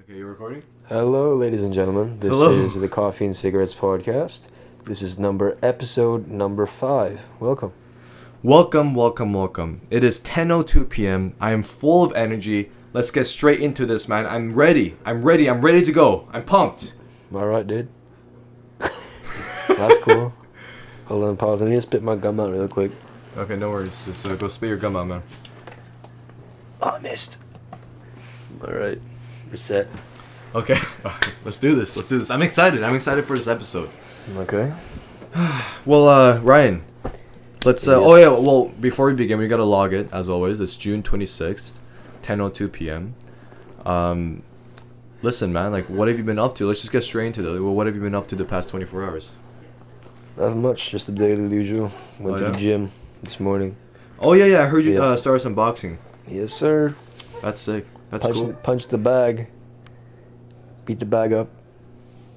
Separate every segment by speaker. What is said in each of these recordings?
Speaker 1: Okay, you recording?
Speaker 2: Hello, ladies and gentlemen. This
Speaker 1: Hello.
Speaker 2: is the Coffee and Cigarettes podcast. This is episode number 5. Welcome.
Speaker 1: Welcome. It is 10:02 p.m. I am full of energy. Let's get straight into this, man. I'm ready to go. I'm pumped.
Speaker 2: All right, dude. That's cool. Hold on, pause. I need to spit my gum out real quick.
Speaker 1: Okay, no worries. Just go spit your gum out, man.
Speaker 2: Oh, I missed. All right. Reset.
Speaker 1: Okay, let's do this. I'm excited for this episode.
Speaker 2: Okay.
Speaker 1: Well, Ryan, let's.
Speaker 2: Yeah.
Speaker 1: Oh yeah. Well, before we begin, we gotta log it as always. It's June 26th, 10:02 p.m. Listen, man. Like, what have you been up to? Let's just get straight into it. Well, what have you been up to the past 24 hours?
Speaker 2: Not much. Just the daily usual. Went to the gym this morning.
Speaker 1: Oh yeah. I heard you started some boxing.
Speaker 2: Yes, sir.
Speaker 1: That's sick. That's cool.
Speaker 2: Punch the bag. Beat the bag up.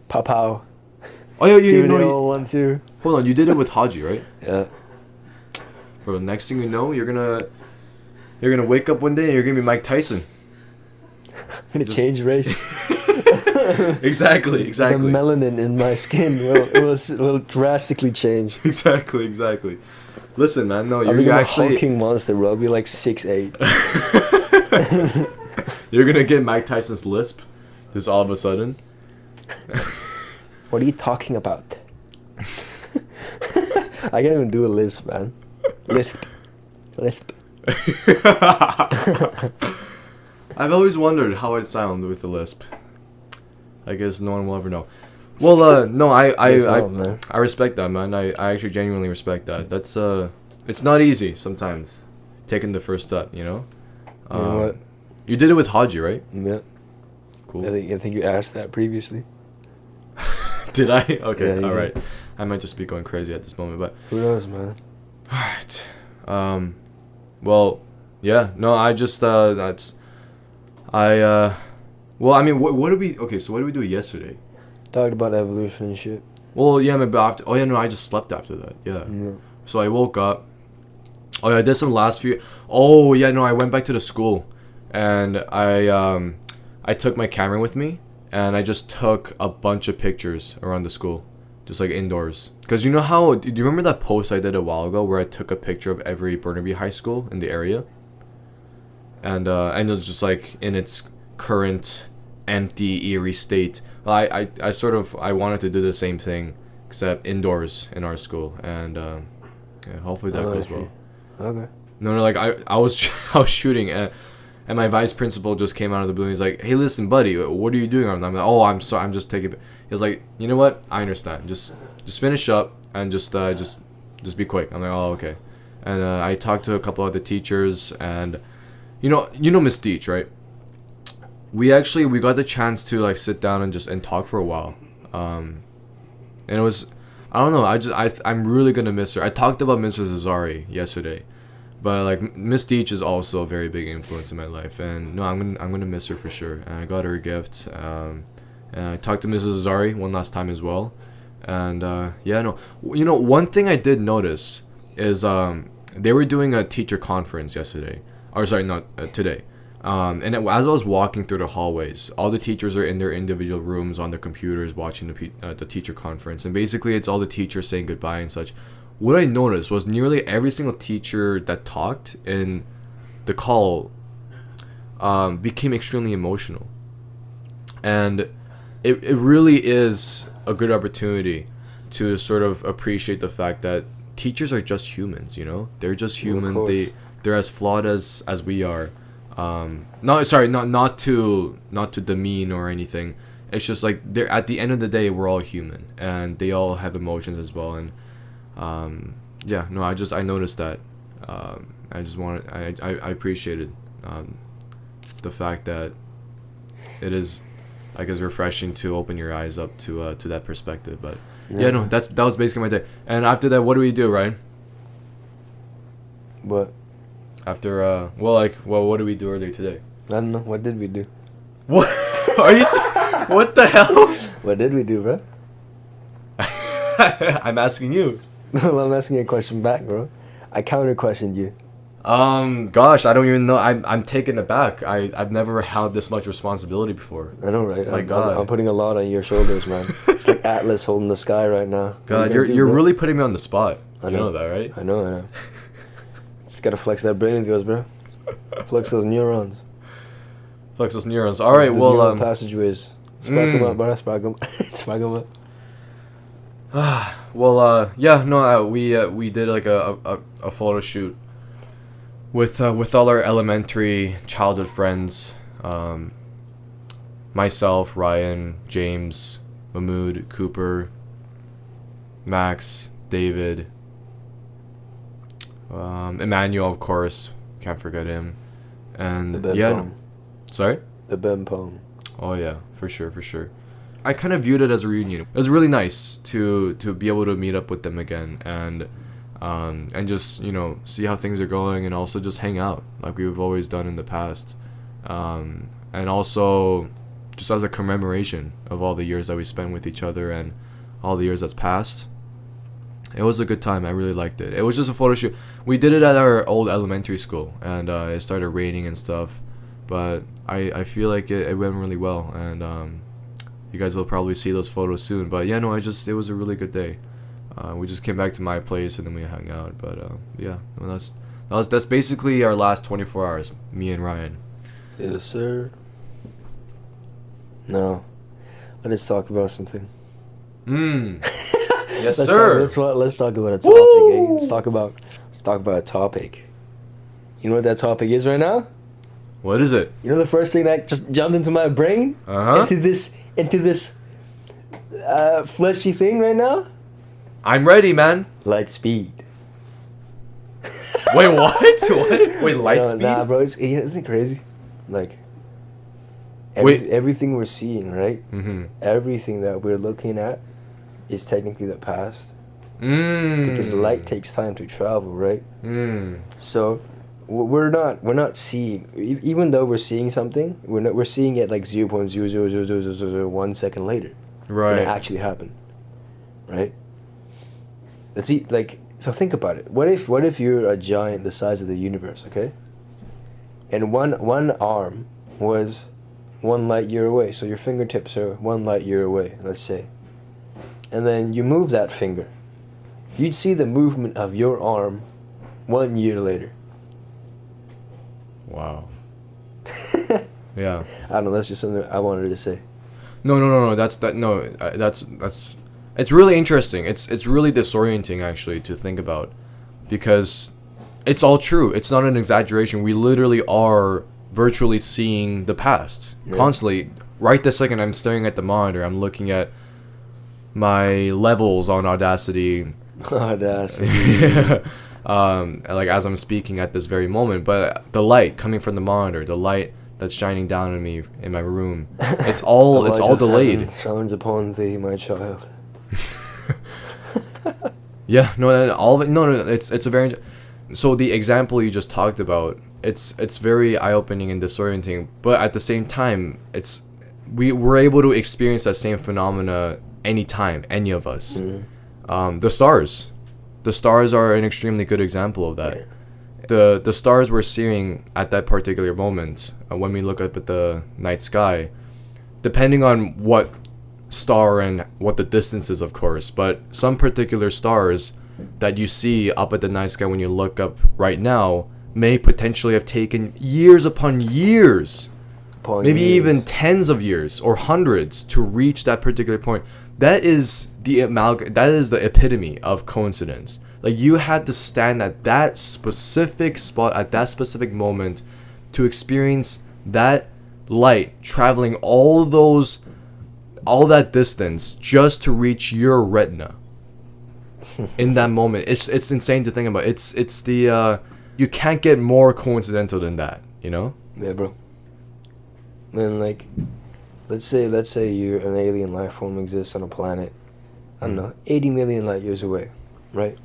Speaker 2: Pow pow.
Speaker 1: Oh yeah,
Speaker 2: Give it all 1-2.
Speaker 1: Hold on, you did it with Haji, right?
Speaker 2: Yeah.
Speaker 1: Bro, next thing you know, you're gonna wake up one day and you're gonna be Mike Tyson.
Speaker 2: I'm gonna change race.
Speaker 1: Exactly.
Speaker 2: The melanin in my skin will drastically change.
Speaker 1: Exactly. Listen, man, no,
Speaker 2: I'll
Speaker 1: you're
Speaker 2: be
Speaker 1: actually
Speaker 2: a hulking monster, bro. I'll be like 6'8".
Speaker 1: You're gonna get Mike Tyson's lisp, just all of a sudden.
Speaker 2: What are you talking about? I can't even do a lisp, man. Lisp.
Speaker 1: I've always wondered how it sound with the lisp. I guess no one will ever know. Well, no, I respect that, man. I actually genuinely respect that. That's it's not easy sometimes, taking the first step, you know.
Speaker 2: You know what?
Speaker 1: You did it with Haji, right?
Speaker 2: Yeah.
Speaker 1: Cool.
Speaker 2: I think you asked that previously.
Speaker 1: Did I? Okay,
Speaker 2: Yeah,
Speaker 1: all right. I might just be going crazy at this moment, but
Speaker 2: Who knows, man?
Speaker 1: all right. Well, yeah. No, I just that's well, I mean, what did we? Okay, so what did we do yesterday?
Speaker 2: Talked about evolution and shit.
Speaker 1: Well, yeah, maybe after. Oh yeah, no, I just slept after that. Yeah. So I woke up. Oh yeah, I did some last few. Oh yeah, no, I went back to the school, and I took my camera with me, and I just took a bunch of pictures around the school, just like indoors. Cause you know how? Do you remember that post I did a while ago where I took a picture of every Burnaby High School in the area? And it was just like in its current empty, eerie state. I wanted to do the same thing, except indoors in our school, and yeah, hopefully that goes well.
Speaker 2: Okay.
Speaker 1: No, like I was shooting, and my vice principal just came out of the blue. And he's like, "Hey, listen, buddy, what are you doing?" I'm like, "Oh, I'm sorry, I'm just taking." He was like, "You know what? I understand. Just finish up and just be quick." I'm like, "Oh, okay." And I talked to a couple other teachers, and you know Miss Deach, right? We got the chance to like sit down and talk for a while, and it was, I don't know, I'm really gonna miss her. I talked about Mrs. Azari yesterday, but like Miss Deach is also a very big influence in my life, and no, I'm gonna miss her for sure. And I got her a gift, and I talked to Mrs. Azari one last time as well, and yeah, no, one thing I did notice is they were doing a teacher conference yesterday, or sorry, not today. And as I was walking through the hallways, all the teachers are in their individual rooms on their computers watching the teacher conference, and basically it's all the teachers saying goodbye and such. What I noticed was nearly every single teacher that talked in the call became extremely emotional, and it really is a good opportunity to sort of appreciate the fact that teachers are just humans. They're just humans. They're as flawed as we are. Not to demean or anything. It's just like they're, at the end of the day, we're all human, and they all have emotions as well. And yeah, no, I noticed that. I appreciated the fact that it is, I guess, refreshing to open your eyes up to that perspective. But yeah, no, that was basically my day. And after that, what do we do, Ryan?
Speaker 2: What?
Speaker 1: After what did we do earlier today?
Speaker 2: I don't know. What did we do?
Speaker 1: What? Are you? What the hell?
Speaker 2: What did we do, bro?
Speaker 1: I'm asking you.
Speaker 2: Well, I'm asking you a question back, bro. I counter questioned you.
Speaker 1: Gosh, I don't even know. I'm taken aback. I've never had this much responsibility before.
Speaker 2: I know, right?
Speaker 1: My God.
Speaker 2: I'm putting a lot on your shoulders, man. It's like Atlas holding the sky right now.
Speaker 1: God, you're really putting me on the spot.
Speaker 2: I
Speaker 1: You know that, right?
Speaker 2: I know. Just gotta flex that brain of yours, bro. Flex those neurons.
Speaker 1: Flex those neurons. All right,
Speaker 2: Those
Speaker 1: well,
Speaker 2: neural passageways. Spark them up, bro. Spark them. Spark them up.
Speaker 1: well, yeah, no, we did like a photo shoot with all our elementary childhood friends, myself, Ryan, James, Mahmood, Cooper, Max, David, Emmanuel, of course, can't forget him, and
Speaker 2: The Ben
Speaker 1: yeah,
Speaker 2: poem.
Speaker 1: sorry.
Speaker 2: The Ben poem.
Speaker 1: Oh yeah, for sure. I kind of viewed it as a reunion. It was really nice to be able to meet up with them again and just see how things are going and also just hang out like we've always done in the past, and also just as a commemoration of all the years that we spent with each other and all the years that's passed. It was a good time. I really liked it. It was just a photo shoot. We did it at our old elementary school, and it started raining and stuff, but I feel like it went really well, and you guys will probably see those photos soon. But yeah, no, it was a really good day. We just came back to my place and then we hung out. But yeah, no, that's basically our last 24 hours. Me and Ryan.
Speaker 2: Yes, sir. No, let's talk about something.
Speaker 1: Yes, sir.
Speaker 2: Let's talk about a topic. Eh? Let's talk about a topic. You know what that topic is right now?
Speaker 1: What is it?
Speaker 2: You know the first thing that just jumped into my brain? Into this fleshy thing right now?
Speaker 1: I'm ready, man.
Speaker 2: Light speed.
Speaker 1: Wait, what? What? Wait, light speed?
Speaker 2: Nah, bro. Isn't it crazy? Like, everything we're seeing, right?
Speaker 1: Mm-hmm.
Speaker 2: Everything that we're looking at is technically the past.
Speaker 1: Because
Speaker 2: light takes time to travel, right? So we're not seeing, even though we're seeing something, we're seeing it like 0.0000001 second later
Speaker 1: right.
Speaker 2: than it actually happened, right? So think about it. What if you're a giant the size of the universe, okay? And one arm was 1 light year away, so your fingertips are 1 light year away, let's say. And then you move that finger. You'd see the movement of your arm 1 year later.
Speaker 1: Wow. Yeah.
Speaker 2: I don't know. That's just something I wanted to say.
Speaker 1: No. That's. It's really interesting. It's really disorienting actually to think about, because it's all true. It's not an exaggeration. We literally are virtually seeing the past constantly. Right this second, I'm staring at the monitor. I'm looking at my levels on Audacity. Like as I'm speaking at this very moment, but the light coming from the monitor, the light that's shining down on me in my room, it's all delayed.
Speaker 2: Shines upon thee, my child.
Speaker 1: Yeah, no, all of it. No, it's a very. So the example you just talked about, it's very eye-opening and disorienting, but at the same time, we're able to experience that same phenomena anytime, any of us. The stars are an extremely good example of that. The stars we're seeing at that particular moment, when we look up at the night sky, depending on what star and what the distance is, of course, but some particular stars that you see up at the night sky when you look up right now may potentially have taken years upon years, maybe even tens of years or hundreds to reach that particular point. That is the epitome of coincidence. Like, you had to stand at that specific spot at that specific moment to experience that light traveling all that distance just to reach your retina. In that moment, it's insane to think about. It's the you can't get more coincidental than that, you know?
Speaker 2: Yeah, bro. Then, like, let's say an alien life form exists on a planet, I don't know, 80 million light years away, right?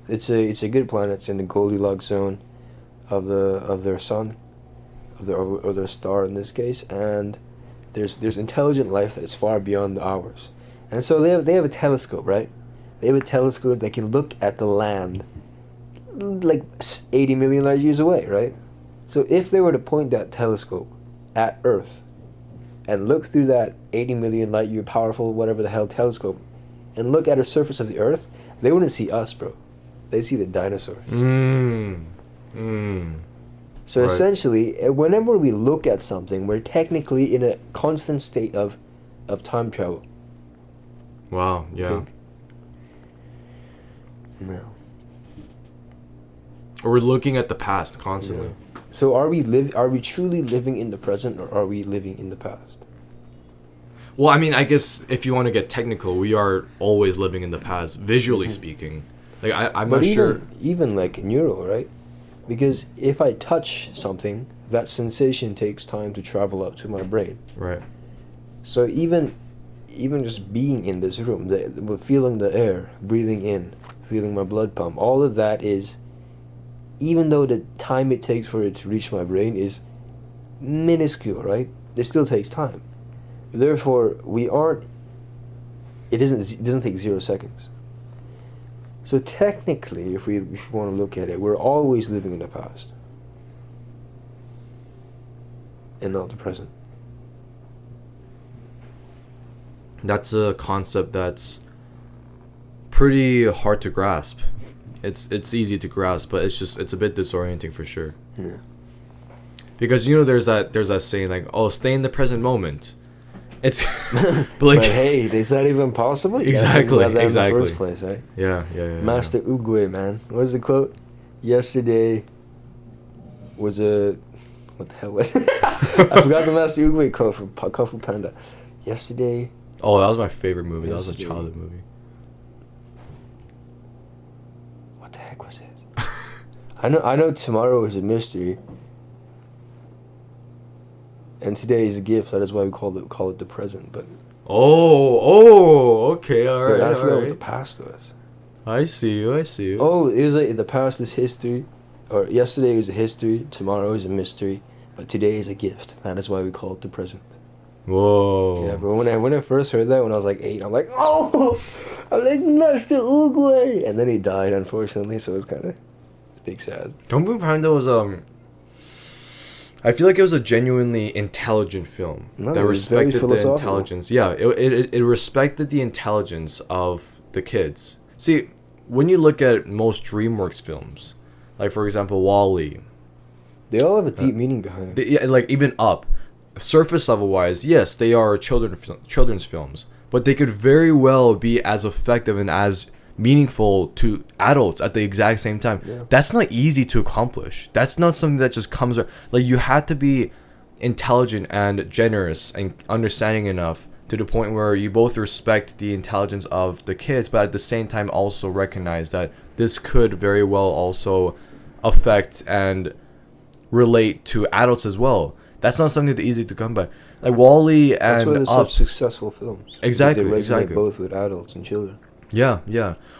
Speaker 2: It's a good planet. It's in the Goldilocks zone of their sun, of their star in this case, and there's intelligent life that is far beyond ours, and so they have a telescope, right? They have a telescope that can look at the land like 80 million light years away, right? So if they were to point that telescope at Earth and look through that 80 million light year powerful whatever the hell telescope and look at the surface of the Earth, they wouldn't see us, bro. They see the dinosaurs. So
Speaker 1: Right.
Speaker 2: essentially, whenever we look at something, we're technically in a constant state of time travel.
Speaker 1: Wow.
Speaker 2: You
Speaker 1: Yeah.
Speaker 2: think? No.
Speaker 1: Or we're looking at the past constantly.
Speaker 2: Yeah. So are we truly living in the present, or are we living in the past?
Speaker 1: Well, I mean, I guess if you want to get technical, we are always living in the past, visually speaking. Like I'm
Speaker 2: But
Speaker 1: not sure.
Speaker 2: even like neural, right? Because if I touch something, that sensation takes time to travel up to my brain.
Speaker 1: Right.
Speaker 2: So even just being in this room, feeling the air, breathing in, feeling my blood pump, all of that is, even though the time it takes for it to reach my brain is minuscule, right? It still takes time. Therefore, it doesn't take 0 seconds. So technically, if we want to look at it, we're always living in the past and not the present.
Speaker 1: That's a concept that's pretty hard to grasp. It's easy to grasp, but it's a bit disorienting for sure.
Speaker 2: Yeah.
Speaker 1: Because there's that saying like, oh, stay in the present moment. It's but
Speaker 2: But hey, is that even possible? You gotta think about that
Speaker 1: Exactly.
Speaker 2: in the first place, right?
Speaker 1: yeah.
Speaker 2: Master Uguay, man. What's the quote? Yesterday was what the hell was it? I forgot the Master Uguay quote from Kung Fu Panda. Yesterday.
Speaker 1: Oh, that was my favorite movie. That was a
Speaker 2: Yesterday.
Speaker 1: childhood movie.
Speaker 2: What the heck was it? I know tomorrow is a mystery. And today is a gift. That is why we call it the present. But
Speaker 1: Okay, all right,
Speaker 2: I
Speaker 1: all
Speaker 2: forgot what
Speaker 1: right.
Speaker 2: the past was.
Speaker 1: I see you.
Speaker 2: Oh, it was like the past is history, or yesterday was a history, tomorrow is a mystery, but today is a gift. That is why we call it the present.
Speaker 1: Whoa.
Speaker 2: Yeah, bro. When I first heard that when I was like 8, I'm like, oh, I'm like Master Uguay, and then he died unfortunately, so it was kind of big sad.
Speaker 1: Kung Fu Panda was I feel like it was a genuinely intelligent film
Speaker 2: No,
Speaker 1: that
Speaker 2: it was very
Speaker 1: respected the
Speaker 2: philosophical.
Speaker 1: intelligence. Yeah, it respected the intelligence of the kids. See, when you look at most DreamWorks films, like for example Wall-E,
Speaker 2: They all have a deep meaning behind it.
Speaker 1: yeah, like even Up, surface level wise, yes, they are children's films, but they could very well be as effective and as meaningful to adults at the exact same time.
Speaker 2: Yeah.
Speaker 1: That's not easy to accomplish. That's not something that just comes like you have to be intelligent and generous and understanding enough to the point where you both respect the intelligence of the kids, but at the same time also recognize that this could very well also affect and relate to adults as well. That's not something that's easy to come by. Like Wall-E
Speaker 2: That's why
Speaker 1: and
Speaker 2: they're
Speaker 1: Up.
Speaker 2: such successful films. because
Speaker 1: Exactly,
Speaker 2: They resonate
Speaker 1: exactly.
Speaker 2: both with adults and children.
Speaker 1: Yeah.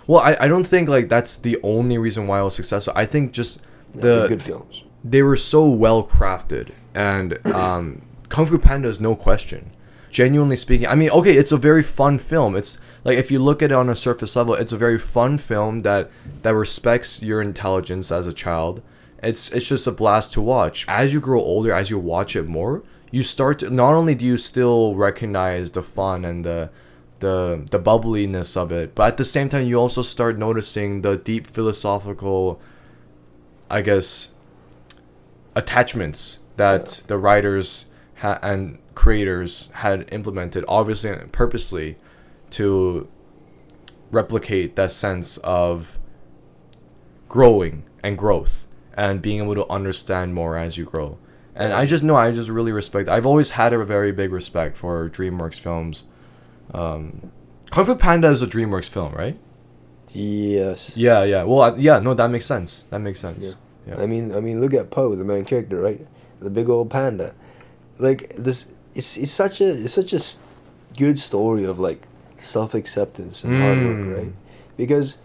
Speaker 1: Well, I don't think like that's the only reason why it was successful. I think just
Speaker 2: They're good films.
Speaker 1: they were so well crafted, and Kung Fu Panda is no question. Genuinely speaking, I mean, okay, it's a very fun film. It's like if you look at it on a surface level, it's a very fun film that respects your intelligence as a child. It's just a blast to watch. As you grow older, as you watch it more, you start to not only do you still recognize the fun and the bubbliness of it, but at the same time you also start noticing the deep philosophical, I guess, attachments that the writers and creators had implemented, obviously and purposely, to replicate that sense of growing and growth and being able to understand more as you grow. And I just really respect. I've always had a very big respect for DreamWorks films. Kung Fu Panda is a DreamWorks film, right?
Speaker 2: Yes.
Speaker 1: Yeah. Well, yeah. No, that makes sense. Yeah.
Speaker 2: I mean, look at Poe, the main character, right? The big old panda. Like this, it's such a good story of like self-acceptance and hard work, right? Because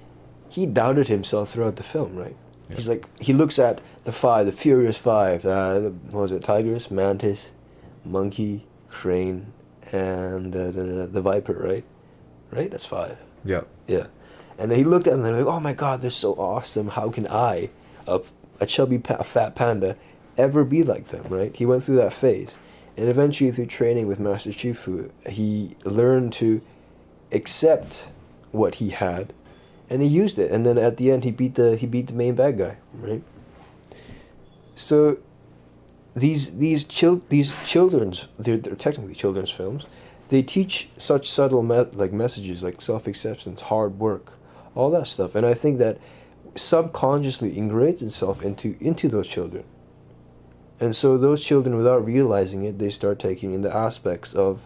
Speaker 2: he doubted himself throughout the film, right?
Speaker 1: Yeah.
Speaker 2: He's like, he looks at the Furious Five. What was it? Tigers, mantis, monkey, crane, and the viper, right? Right. That's 5.
Speaker 1: Yeah.
Speaker 2: Yeah. And he looked at them and like, oh my god, they're so awesome. How can I, a chubby fat panda, ever be like them, right? He went through that phase. And eventually through training with Master Chifu, he learned to accept what he had, and he used it. And then at the end, he beat the main bad guy, right? So these children's, they're technically children's films. They teach such subtle messages like self-acceptance, hard work, all that stuff. And I think that subconsciously ingrains itself into those children. And so those children, without realizing it, they start taking in the aspects of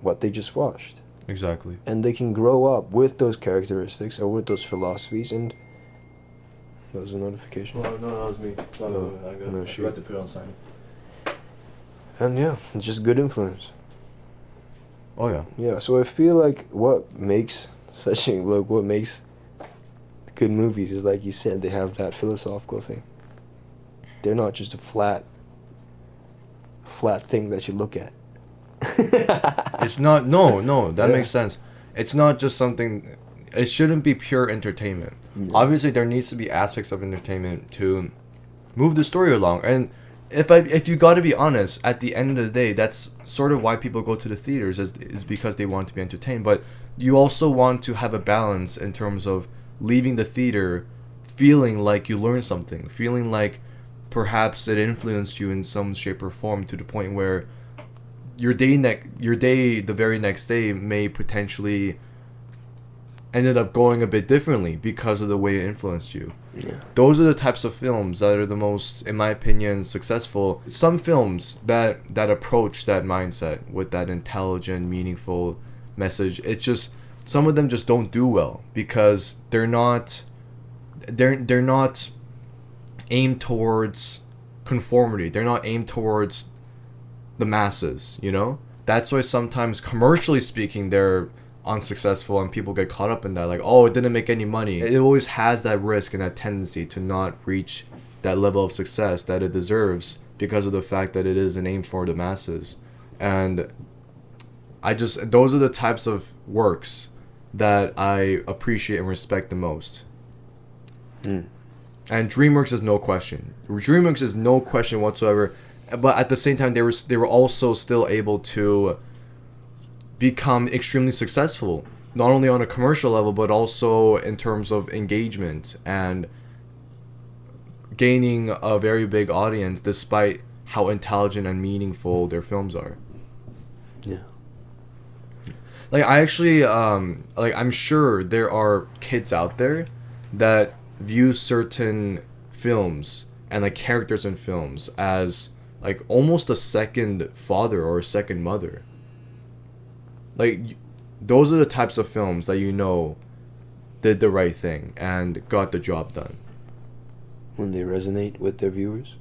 Speaker 2: what they just watched.
Speaker 1: Exactly.
Speaker 2: And they can grow up with those characteristics or with those philosophies. And that was a notification.
Speaker 1: Oh, no, that was me. I forgot to put it on silent.
Speaker 2: And yeah, it's just good influence.
Speaker 1: Oh yeah.
Speaker 2: Yeah, so I feel like what makes what makes good movies is, like you said, they have that philosophical thing. They're not just a flat thing that you look at.
Speaker 1: It's not. No, that
Speaker 2: Yeah.
Speaker 1: makes sense. It's not just something. It shouldn't be pure entertainment.
Speaker 2: Yeah.
Speaker 1: Obviously, there needs to be aspects of entertainment to move the story along. And if you got to be honest, at the end of the day, that's sort of why people go to the theaters is because they want to be entertained. But you also want to have a balance in terms of leaving the theater feeling like you learned something, feeling like perhaps it influenced you in some shape or form to the point where your day the very next day may potentially ended up going a bit differently because of the way it influenced you.
Speaker 2: Yeah.
Speaker 1: Those are the types of films that are the most, in my opinion, successful. Some films that approach that mindset with that intelligent, meaningful message, it's just some of them just don't do well because they're not aimed towards conformity. They're not aimed towards the masses, you know? That's why sometimes, commercially speaking, they're unsuccessful and people get caught up in that. Like, oh, it didn't make any money. It always has that risk and that tendency to not reach that level of success that it deserves because of the fact that it isn't aimed for the masses. And those are the types of works that I appreciate and respect the most.
Speaker 2: Mm.
Speaker 1: And DreamWorks is no question. DreamWorks is no question whatsoever. But at the same time, they were also still able to become extremely successful, not only on a commercial level, but also in terms of engagement and gaining a very big audience, despite how intelligent and meaningful their films are.
Speaker 2: Yeah.
Speaker 1: Like, I actually, I'm sure there are kids out there that view certain films and like characters in films as like almost a second father or a second mother. Like, those are the types of films that you know did the right thing and got the job done.
Speaker 2: When they resonate with their viewers.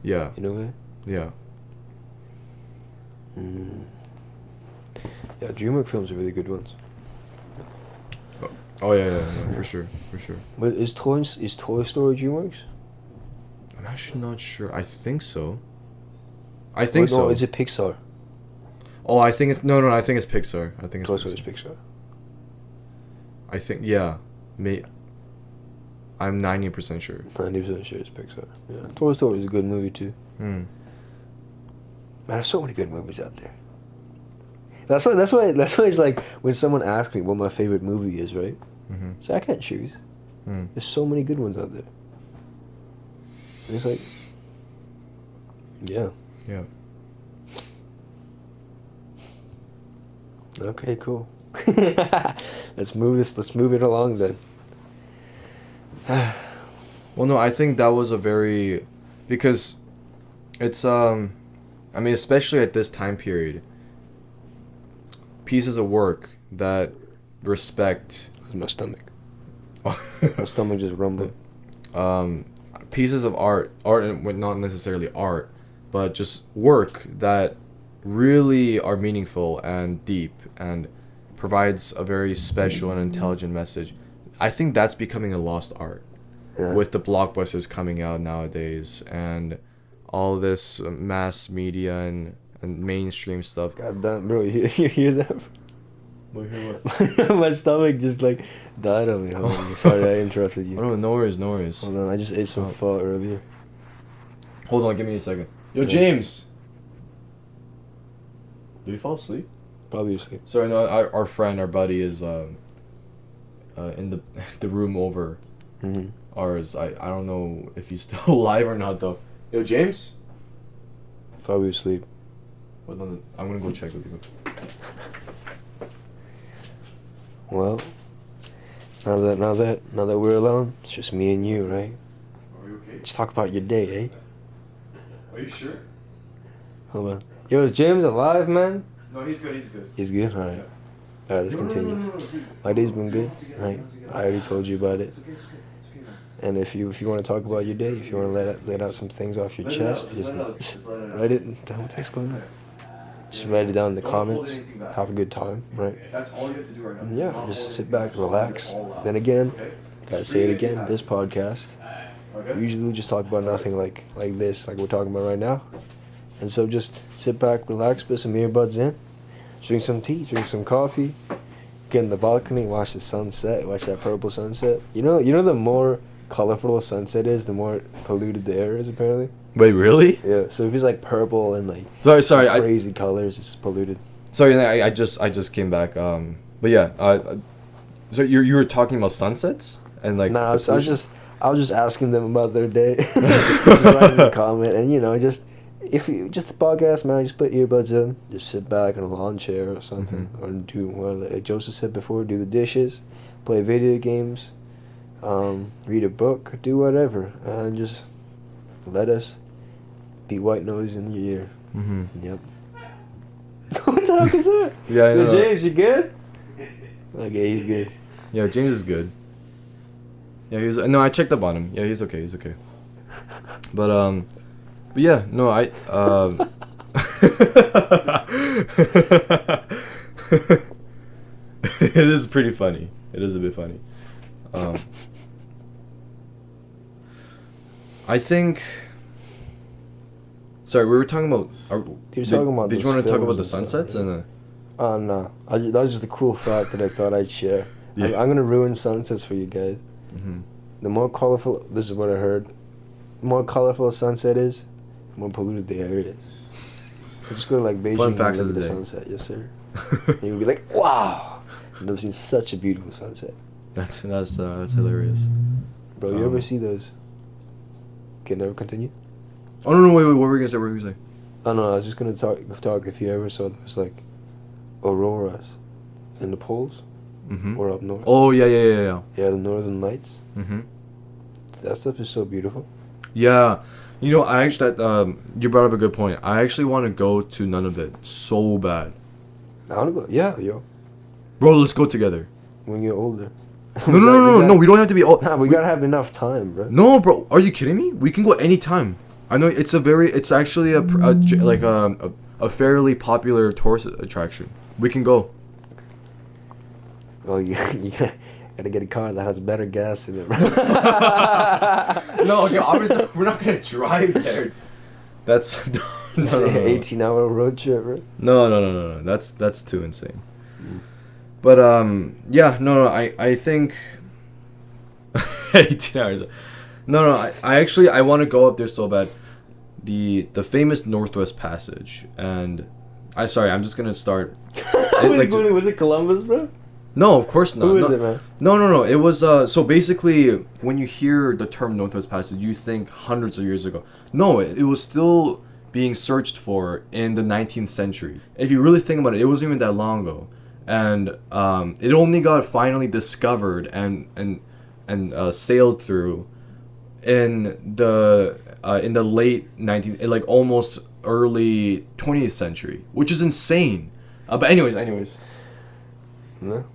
Speaker 1: Yeah.
Speaker 2: In a way.
Speaker 1: Yeah.
Speaker 2: Mm. Yeah, DreamWorks films are really good ones.
Speaker 1: Oh yeah, for sure.
Speaker 2: But is Toy Story DreamWorks?
Speaker 1: I'm actually not sure. I think so.
Speaker 2: No, is it Pixar?
Speaker 1: Oh, I think it's no. I think it's Pixar. I think it's
Speaker 2: Toy Story is Pixar.
Speaker 1: I think I'm 90% sure.
Speaker 2: 90% sure it's Pixar. Yeah, Toy Story is a good movie too.
Speaker 1: Hmm.
Speaker 2: Man, there's so many good movies out there. That's why it's like when someone asks me what my favorite movie is, right?
Speaker 1: Mm-hmm.
Speaker 2: So I can't choose.
Speaker 1: Mm.
Speaker 2: There's so many good ones out there. And it's like, yeah.
Speaker 1: Yeah.
Speaker 2: Okay, cool. Let's move it along then.
Speaker 1: Well, no, I think that was because it's I mean, especially at this time period, pieces of work that respect.
Speaker 2: My stomach. My stomach just rumbled.
Speaker 1: Pieces of art, not necessarily art, but just work that really are meaningful and deep and provides a very special and intelligent message. I think that's becoming a lost art. Yeah. With the blockbusters coming out nowadays and all this mass media and mainstream stuff.
Speaker 2: God damn, bro, you hear that?
Speaker 1: Look here, what?
Speaker 2: My stomach just like died on me. Hold on. Sorry, I interrupted you.
Speaker 1: Oh, no worries, no worries.
Speaker 2: Hold on, I just ate some pho earlier.
Speaker 1: Hold on, give me a second. Yo,
Speaker 2: Yeah.
Speaker 1: James! Did you fall asleep?
Speaker 2: Probably asleep.
Speaker 1: Sorry, no, our friend, our buddy is in the room over
Speaker 2: Mm-hmm.
Speaker 1: ours. I don't know if he's still alive or not, though. Yo, James?
Speaker 2: Probably asleep.
Speaker 1: Hold on, I'm gonna go check with you.
Speaker 2: Well, now that we're alone, it's just me and you, right?
Speaker 1: Are you okay?
Speaker 2: Let's talk about your day, eh?
Speaker 1: Are you sure?
Speaker 2: Hold on. Yo, is James alive, man?
Speaker 1: No, he's good, he's good.
Speaker 2: He's good? Alright. Alright, let's continue. My day's been good, right? I already told you about it.
Speaker 1: It's okay, man.
Speaker 2: And if you want to talk about your day, if you want to let out some things off your chest, just write it. What the heck's going on? Just write it down in the comments. Have a good time, right?
Speaker 1: That's all you have to do right now.
Speaker 2: And yeah, just sit back, relax. Then again, gotta say it again. This podcast, we usually just talk about nothing like this, like we're talking about right now. And so just sit back, relax, put some earbuds in, drink some tea, drink some coffee, get in the balcony, watch the sunset, watch that purple sunset. You know the more colorful a sunset is, the more polluted the air is, apparently.
Speaker 1: Wait, really?
Speaker 2: Yeah, so if it's like purple and like
Speaker 1: Sorry,
Speaker 2: some
Speaker 1: I
Speaker 2: crazy colors, it's polluted.
Speaker 1: sorry. I just came back. But yeah. So you were talking about sunsets and like.
Speaker 2: Nah,
Speaker 1: the
Speaker 2: I was just asking them about their day. Just writing a comment, and just if you just the podcast, man, just put earbuds in, just sit back in a lawn chair or something, or do like Joseph said before, do the dishes, play video games, read a book, do whatever, and just let us be white noise in your ear.
Speaker 1: Mm-hmm.
Speaker 2: Yep. What the heck is that?
Speaker 1: Yeah, I
Speaker 2: Yo,
Speaker 1: know.
Speaker 2: James, you good? Okay, he's good.
Speaker 1: Yeah, James is good. Yeah, no, I checked up on him. Yeah, he's okay. He's okay. But yeah, no, it is pretty funny. It is a bit funny. I think. Sorry, we were talking about.
Speaker 2: Did you want
Speaker 1: to talk about the sunsets and?
Speaker 2: Oh no, that was just a cool fact that I thought I'd share.
Speaker 1: Yeah.
Speaker 2: I'm gonna ruin sunsets for you guys.
Speaker 1: Mm-hmm.
Speaker 2: The more colorful, this is what I heard. The more colorful a sunset is, the more polluted the air is. So just go to like Beijing
Speaker 1: Fun
Speaker 2: and
Speaker 1: facts
Speaker 2: look
Speaker 1: of
Speaker 2: at
Speaker 1: the
Speaker 2: the
Speaker 1: day.
Speaker 2: sunset, yes sir. And you'll be like, wow, I've never seen such a beautiful sunset.
Speaker 1: That's hilarious.
Speaker 2: Bro, you ever see those? Okay, never continue.
Speaker 1: Oh no, wait, what were you gonna say? What were you gonna say?
Speaker 2: Oh no, I was just gonna talk if you ever saw those like auroras in the poles
Speaker 1: Mm-hmm.
Speaker 2: or up north.
Speaker 1: Oh yeah.
Speaker 2: Yeah, the northern lights.
Speaker 1: Mm-hmm.
Speaker 2: That stuff is so beautiful.
Speaker 1: Yeah, you know, I actually you brought up a good point. I actually want to go to none of it so bad.
Speaker 2: I wanna go. Yeah, yo.
Speaker 1: Bro, let's go together.
Speaker 2: When you're older.
Speaker 1: No, we don't have to be old.
Speaker 2: Nah, we gotta have enough time, bro.
Speaker 1: No, bro, are you kidding me? We can go anytime. I know it's actually a fairly popular tourist attraction. We can go.
Speaker 2: Oh, you gotta get a car that has better gas in it, bro.
Speaker 1: No, okay, obviously we're not gonna drive there. That's no.
Speaker 2: 18-hour road trip, bro.
Speaker 1: No. That's too insane. But yeah, no. I think 18 hours. No. I want to go up there so bad. The famous Northwest Passage, and I'm just gonna start.
Speaker 2: Was it Columbus, bro?
Speaker 1: No, of course not.
Speaker 2: Who is it, man?
Speaker 1: No. It was so basically when you hear the term Northwest Passage, you think hundreds of years ago. No, it was still being searched for in the 19th century. If you really think about it, it wasn't even that long ago, and it only got finally discovered and sailed through in the late 19th, like almost early 20th century, which is insane. But anyways.
Speaker 2: No.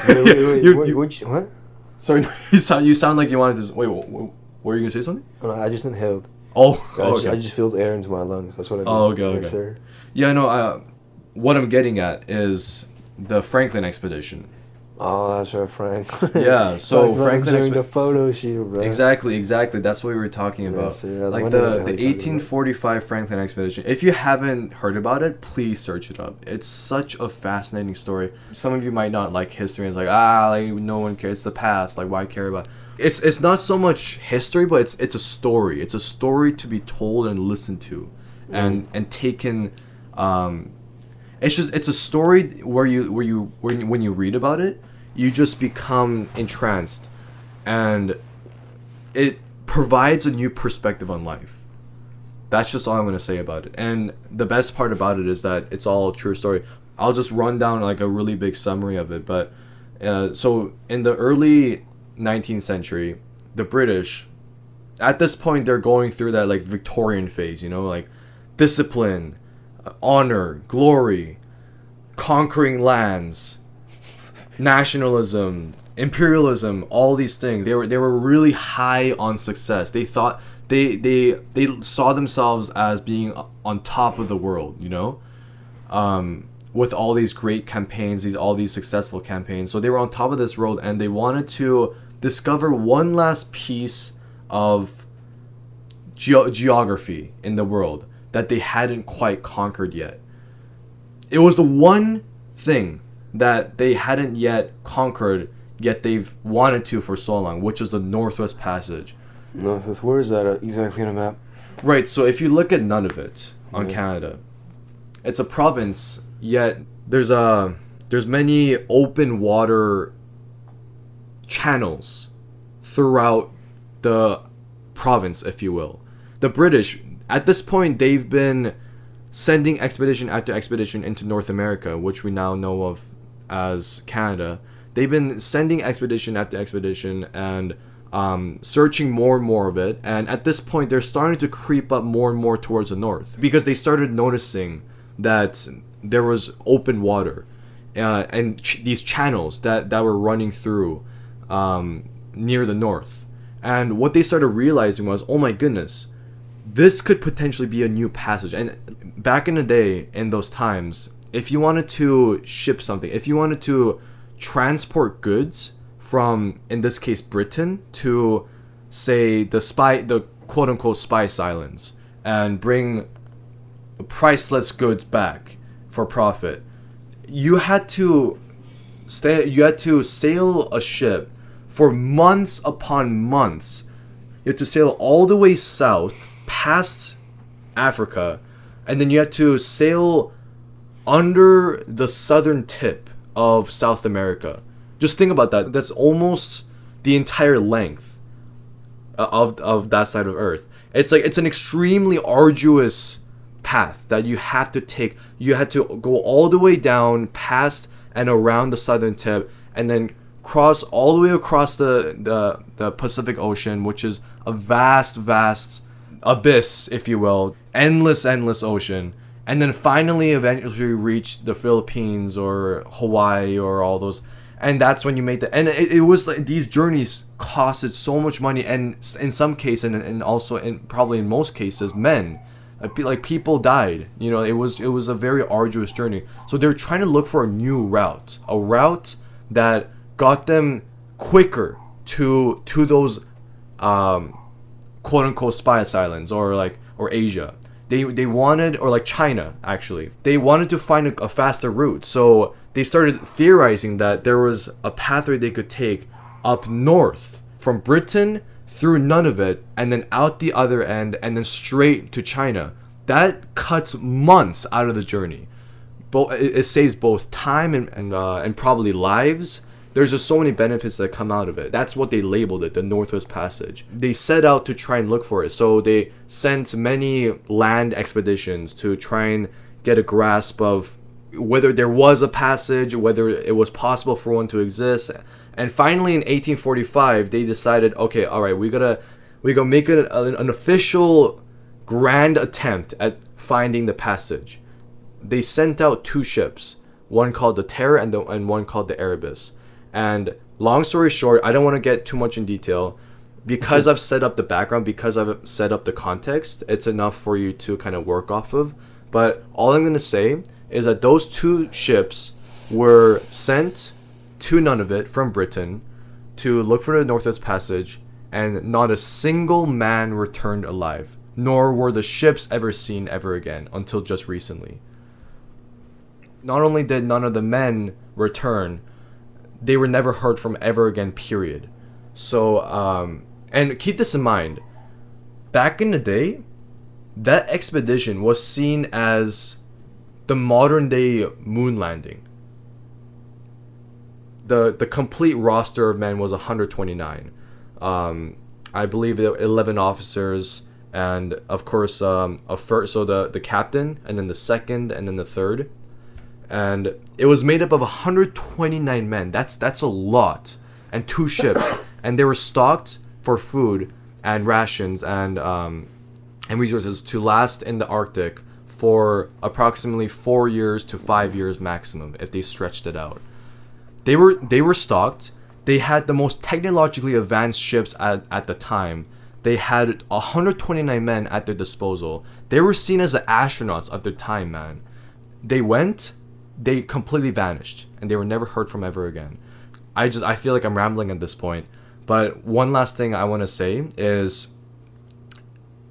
Speaker 1: You-
Speaker 2: What?
Speaker 1: Sorry, you sound like you wanted to. Wait, what were you gonna say something?
Speaker 2: Oh, no, I just inhaled.
Speaker 1: Oh,
Speaker 2: I
Speaker 1: okay.
Speaker 2: just filled air into my lungs. That's what I did.
Speaker 1: Oh, okay,
Speaker 2: Yes,
Speaker 1: okay.
Speaker 2: sir.
Speaker 1: Yeah, no. What I'm getting at is the Franklin expedition.
Speaker 2: Oh, that's right, Frank.
Speaker 1: Yeah, so
Speaker 2: Talked about him
Speaker 1: Franklin
Speaker 2: during the photo shoot, bro.
Speaker 1: exactly. That's what we were talking
Speaker 2: Yeah,
Speaker 1: about.
Speaker 2: sir, I was
Speaker 1: Like
Speaker 2: wondering what
Speaker 1: the
Speaker 2: the hell
Speaker 1: the
Speaker 2: you're talking about.
Speaker 1: 1845 Franklin expedition. If you haven't heard about it, please search it up. It's such a fascinating story. Some of you might not like history. It's like like no one cares. It's the past. Like why care about? It's not so much history, but it's a story. It's a story to be told and listened to, and taken. It's a story where when you read about it, you just become entranced, and it provides a new perspective on life. That's just all I'm gonna say about it. And the best part about it is that it's all a true story. I'll just run down like a really big summary of it. But so in the early 19th century, the British, at this point, they're going through that like Victorian phase. You know, like discipline, honor, glory, conquering lands, nationalism, imperialism, all these things. They were really high on success. They thought they saw themselves as being on top of the world, you know? With all these great campaigns, all these successful campaigns. So they were on top of this world, and they wanted to discover one last piece of geography in the world that they hadn't quite conquered yet. It was the one thing that they hadn't yet conquered, yet they've wanted to for so long, which is the Northwest Passage.
Speaker 2: Northwest, where is that exactly on a map?
Speaker 1: Right, so if you look at Nunavut on
Speaker 2: Yeah.
Speaker 1: Canada, it's a province, yet there's many open water channels throughout the province, if you will. The British, at this point, they've been sending expedition after expedition into North America, which we now know of as Canada. They've been sending expedition after expedition and searching more and more of it. And at this point, they're starting to creep up more and more towards the north because they started noticing that there was open water and these channels that were running through near the north. And what they started realizing was, oh my goodness, this could potentially be a new passage. And back in the day, in those times, if you wanted to ship something, if you wanted to transport goods from, in this case, Britain to, say, the quote unquote Spice Islands, and bring priceless goods back for profit, you had to sail a ship for months upon months. You had to sail all the way south past Africa, and then you had to sail under the southern tip of South America. Just think about that. That's almost the entire length of that side of Earth. It's an extremely arduous path that you have to take. You had to go all the way down past and around the southern tip, and then cross all the way across the Pacific Ocean, which is a vast abyss, if you will, endless ocean, and then finally eventually reach the Philippines or Hawaii or all those. And that's when you made and it was like these journeys costed so much money, and in some cases, and also probably in most cases, men, like people died. You know, it was a very arduous journey. So they're trying to look for a new route, a route that got them quicker to those quote unquote Spice Islands or Asia. They wanted, or like China actually, they wanted to find a faster route. So they started theorizing that there was a pathway they could take up north from Britain through Nunavut and then out the other end and then straight to China. That cuts months out of the journey. It saves both time and probably lives. There's just so many benefits that come out of it. That's what they labeled it, the Northwest Passage. They set out to try and look for it. So they sent many land expeditions to try and get a grasp of whether there was a passage, whether it was possible for one to exist. And finally in 1845, they decided, okay, all right, we gotta make it an official grand attempt at finding the passage. They sent out two ships, one called the Terror and one called the Erebus. And long story short, I don't want to get too much in detail. Because I've set up the background, because I've set up the context, it's enough for you to kind of work off of. But all I'm going to say is that those two ships were sent to Nunavut from Britain to look for the Northwest Passage, and not a single man returned alive, nor were the ships ever seen ever again until just recently. Not only did none of the men return, they were never heard from ever again, period. So, and keep this in mind, back in the day, that expedition was seen as the modern day moon landing. The complete roster of men was 129. I believe 11 officers, and of course so the captain, and then the second, and then the third. And it was made up of 129 men. That's a lot. And 2 ships. And they were stocked for food and rations and resources to last in the Arctic for approximately 4 years to 5 years maximum if they stretched it out. They were stocked. They had the most technologically advanced ships at the time. They had 129 men at their disposal. They were seen as the astronauts of their time, man. They completely vanished, and they were never heard from ever again. I feel like I'm rambling at this point, but one last thing I want to say is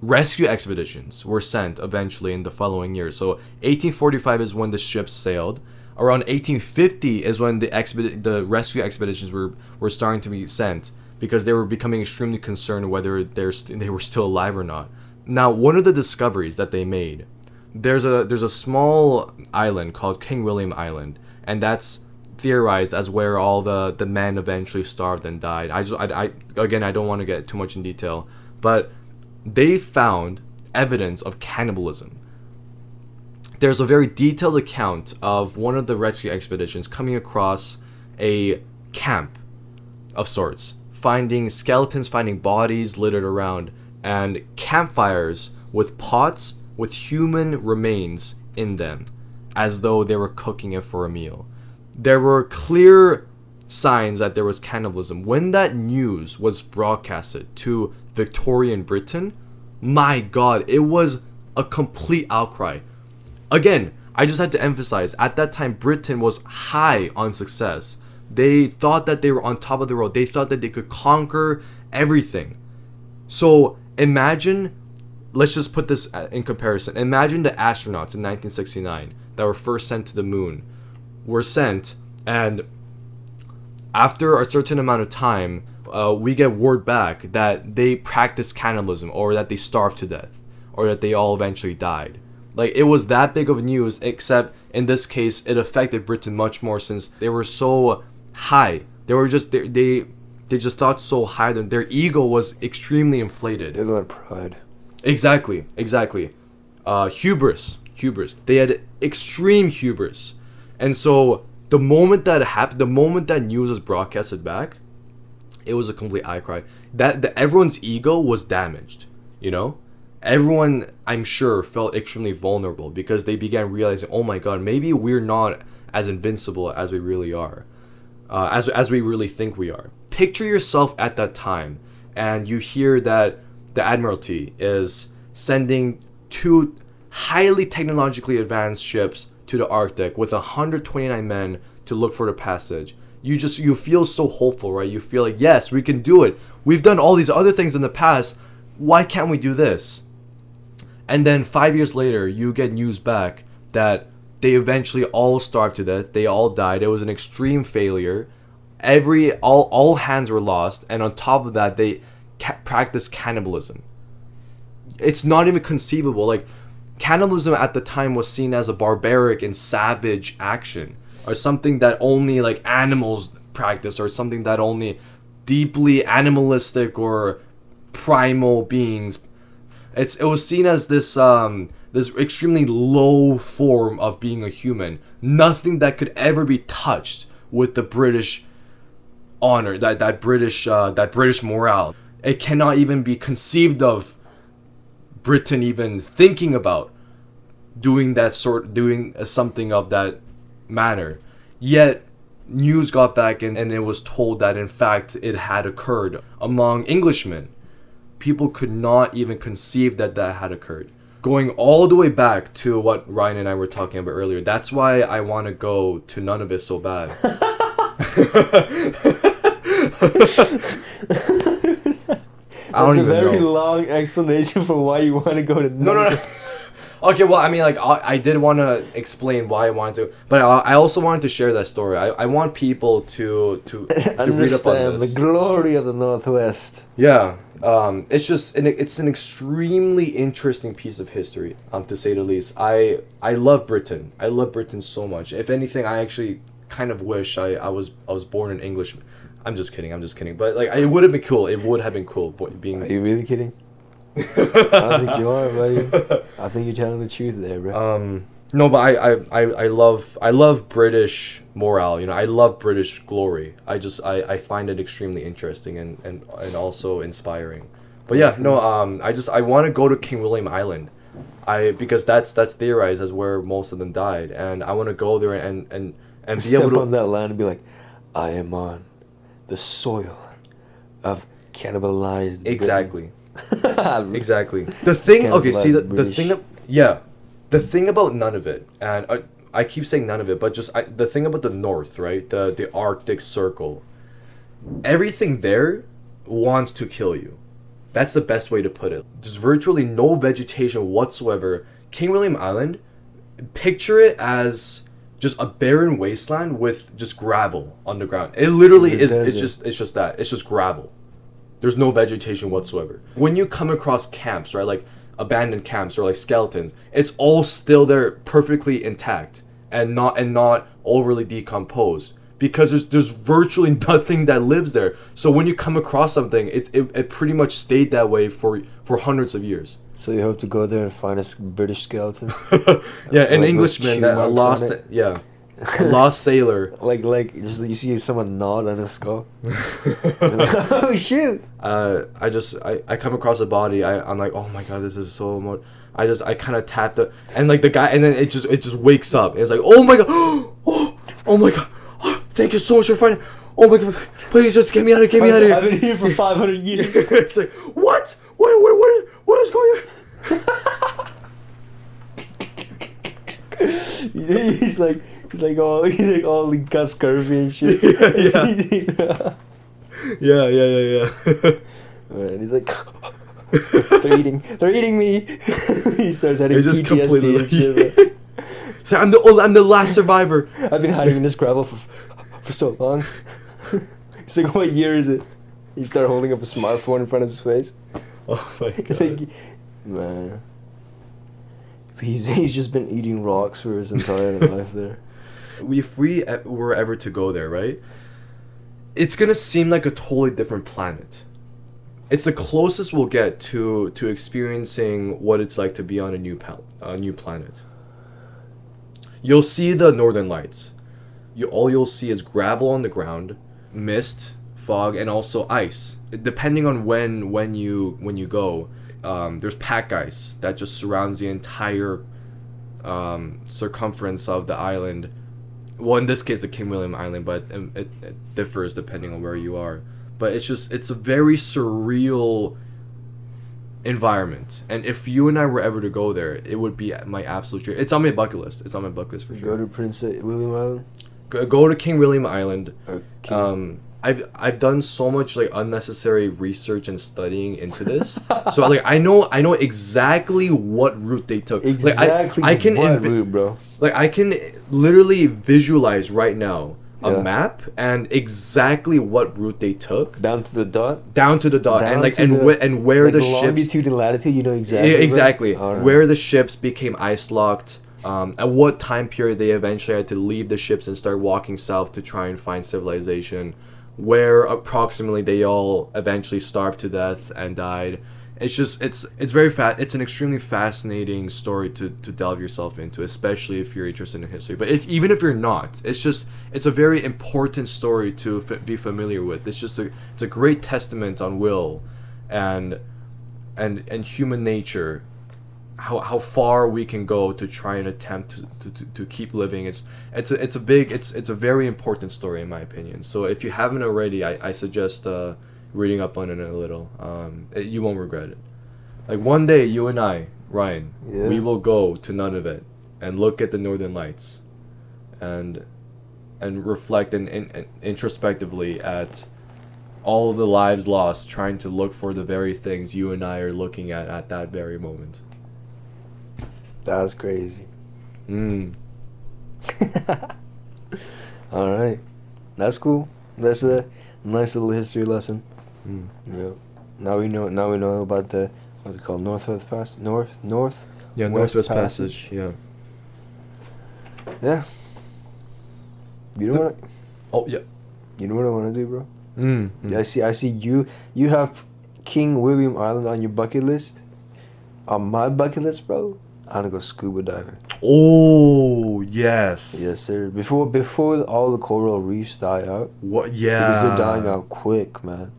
Speaker 1: rescue expeditions were sent eventually in the following years. So 1845 is when the ships sailed. Around 1850 is when the rescue expeditions were starting to be sent, because they were becoming extremely concerned whether they were still alive or not. Now, one of the discoveries that they made, there's a small island called King William Island, and that's theorized as where all the men eventually starved and died. I don't want to get too much in detail, but they found evidence of cannibalism. There's a very detailed account of one of the rescue expeditions coming across a camp of sorts, finding skeletons, finding bodies littered around, and campfires with pots with human remains in them, as though they were cooking it for a meal. There were clear signs that there was cannibalism. When that news was broadcasted to Victorian Britain, my God, it was a complete outcry. Again, I just had to emphasize, at that time, Britain was high on success. They thought that they were on top of the world. They thought that they could conquer everything. So imagine, let's just put this in comparison. Imagine the astronauts in 1969 that were first sent to the moon were sent, and after a certain amount of time, we get word back that they practiced cannibalism, or that they starved to death, or that they all eventually died. Like, it was that big of news, except in this case, it affected Britain much more since they were so high. They were just, they just thought so high that their ego was extremely inflated.
Speaker 2: They had a lot of pride.
Speaker 1: Exactly. Hubris. They had extreme hubris. And so, the moment that happened, the moment that news was broadcasted back, it was a complete outcry. Everyone's ego was damaged, you know? Everyone, I'm sure, felt extremely vulnerable because they began realizing, oh my God, maybe we're not as invincible as we really are, as we really think we are. Picture yourself at that time, and you hear that the Admiralty is sending 2 highly technologically advanced ships to the Arctic with 129 men to look for the passage. You feel so hopeful, right? You feel like, yes, we can do it. We've done all these other things in the past. Why can't we do this? And then 5 years later, you get news back that they eventually all starved to death. They all died. It was an extreme failure. All hands were lost, and on top of that, they practiced cannibalism. It's not even conceivable. Like, cannibalism at the time was seen as a barbaric and savage action, or something that only like animals practice, or something that only deeply animalistic or primal beings. It was seen as this extremely low form of being a human. Nothing that could ever be touched with the British honor, that British morale. It cannot even be conceived of Britain even thinking about doing something of that manner. Yet news got back, and it was told that in fact it had occurred among Englishmen. People could not even conceive that had occurred. Going all the way back to what Ryan and I were talking about earlier, that's why I want to go to Nunavut so bad. I don't
Speaker 2: That's a
Speaker 1: even
Speaker 2: very
Speaker 1: know.
Speaker 2: long explanation for why you want to go to
Speaker 1: No, no, no. Okay, well, I mean, like, I did want to explain why I wanted to, but I also wanted to share that story. I want people to read up on
Speaker 2: Understand the
Speaker 1: this.
Speaker 2: glory of the Northwest.
Speaker 1: Yeah, it's an extremely interesting piece of history, to say the least. I love Britain. I love Britain so much. If anything, I actually kind of wish I was born in English. I'm just kidding. But like, it would have been cool. It would have been cool being.
Speaker 2: Are you really kidding? I don't think you are, buddy. I think you're telling the truth there, bro.
Speaker 1: No, but I love British morale. You know, I love British glory. I find it extremely interesting and also inspiring. But yeah, no, I want to go to King William Island. Because that's theorized as where most of them died, and I want to go there and be
Speaker 2: Step
Speaker 1: able to.
Speaker 2: on that land and be like, I am on the soil of cannibalized.
Speaker 1: Exactly.
Speaker 2: Britain."
Speaker 1: Exactly. The thing,
Speaker 2: Can't
Speaker 1: okay, see,
Speaker 2: let
Speaker 1: the
Speaker 2: British-
Speaker 1: thing, yeah, the thing about none of it, and I keep saying none of it, but just the thing about the North, right? The Arctic Circle, everything there wants to kill you. That's the best way to put it. There's virtually no vegetation whatsoever. King William Island, picture it as just a barren wasteland with just gravel on the ground. It literally
Speaker 2: The
Speaker 1: is.
Speaker 2: desert.
Speaker 1: It's just that. It's just gravel. There's no vegetation whatsoever. When you come across camps, right, like abandoned camps or like skeletons, it's all still there, perfectly intact and not overly decomposed, because there's virtually nothing that lives there. So when you come across something, it pretty much stayed that way for hundreds of years.
Speaker 2: So you hope to go there and find a British skeleton,
Speaker 1: Yeah, an
Speaker 2: Like
Speaker 1: Englishman,
Speaker 2: with shoe
Speaker 1: a
Speaker 2: marks
Speaker 1: lost,
Speaker 2: on it.
Speaker 1: yeah, a lost sailor.
Speaker 2: like just you see someone nod on his skull. Oh shoot!
Speaker 1: I come across a body. I'm like, oh my god, this is so much. I kind of tap the, and like the guy, and then it just wakes up. It's like, oh my god, oh my god, thank you so much for finding. Oh my god, please just get me out of here.
Speaker 2: I've been here for 500 years.
Speaker 1: It's like, what is going on?
Speaker 2: he's like all he got scurvy and shit.
Speaker 1: Yeah. Yeah.
Speaker 2: And he's like, they're eating me. He starts having
Speaker 1: It's just
Speaker 2: PTSD and shit.
Speaker 1: completely. So I'm the last survivor.
Speaker 2: I've been hiding in this gravel for so long. He's like, what year is it? He started holding up a smartphone in front of his face.
Speaker 1: Oh my
Speaker 2: It's
Speaker 1: god.
Speaker 2: like, man. He's just been eating rocks for his entire life there.
Speaker 1: If we were ever to go there, right? It's gonna seem like a totally different planet. It's the closest we'll get to experiencing what it's like to be on a new planet. You'll see the northern lights. All you'll see is gravel on the ground, mist, fog, and also ice. Depending on when you go, there's pack ice that just surrounds the entire circumference of the island. Well, in this case, the King William Island, but it differs depending on where you are. But it's a very surreal environment, and if you and I were ever to go there, it would be my absolute dream. It's on my bucket list. It's on my bucket list for
Speaker 2: Go
Speaker 1: sure.
Speaker 2: to Prince William Island.
Speaker 1: Go to King William Island.
Speaker 2: Okay.
Speaker 1: I've done so much like unnecessary research and studying into this, so like I know exactly what route they took.
Speaker 2: Exactly.
Speaker 1: Like, I can
Speaker 2: what route, bro?
Speaker 1: like I can literally visualize right now a
Speaker 2: Yeah.
Speaker 1: map and exactly what route they took
Speaker 2: Down to the dot.
Speaker 1: down to the dot,
Speaker 2: Down
Speaker 1: and like
Speaker 2: to
Speaker 1: and
Speaker 2: the-
Speaker 1: and where
Speaker 2: like
Speaker 1: the ships
Speaker 2: longitude and latitude, you know exactly.
Speaker 1: yeah,
Speaker 2: bro?
Speaker 1: exactly
Speaker 2: Alright.
Speaker 1: where the ships became ice locked. At what time period they eventually had to leave the ships and start walking south to try and find civilization, where approximately they all eventually starved to death and died. It's just it's it's an extremely fascinating story to delve yourself into, especially if you're interested in history. But even if you're not, it's a very important story to be familiar with. It's a great testament on will and human nature, how far we can go to try and attempt to keep living. It's a very important story in my opinion. So if you haven't already, I suggest reading up on it a little. You won't regret it. Like one day, you and I, Ryan, we will go to Nunavut and look at the Northern Lights, and and reflect and introspectively at all of the lives lost trying to look for the very things you and I are looking at that very moment.
Speaker 2: That's crazy.
Speaker 1: Mm.
Speaker 2: All right, that's cool. That's a nice little history lesson.
Speaker 1: Mm.
Speaker 2: Yeah. Now we know. Now we know about the what's it called? Northwest Pass. North.
Speaker 1: Yeah,
Speaker 2: West
Speaker 1: Northwest Passage. Yeah.
Speaker 2: Yeah. You know what?
Speaker 1: Oh yeah.
Speaker 2: You know what I want to do, bro?
Speaker 1: Mm.
Speaker 2: Yeah, I see. You have King William Island on your bucket list. On my bucket list, bro, I want to go scuba diving.
Speaker 1: Oh yes.
Speaker 2: Yes, sir. Before all the coral reefs die out.
Speaker 1: What? Yeah.
Speaker 2: Because they're dying out quick, man.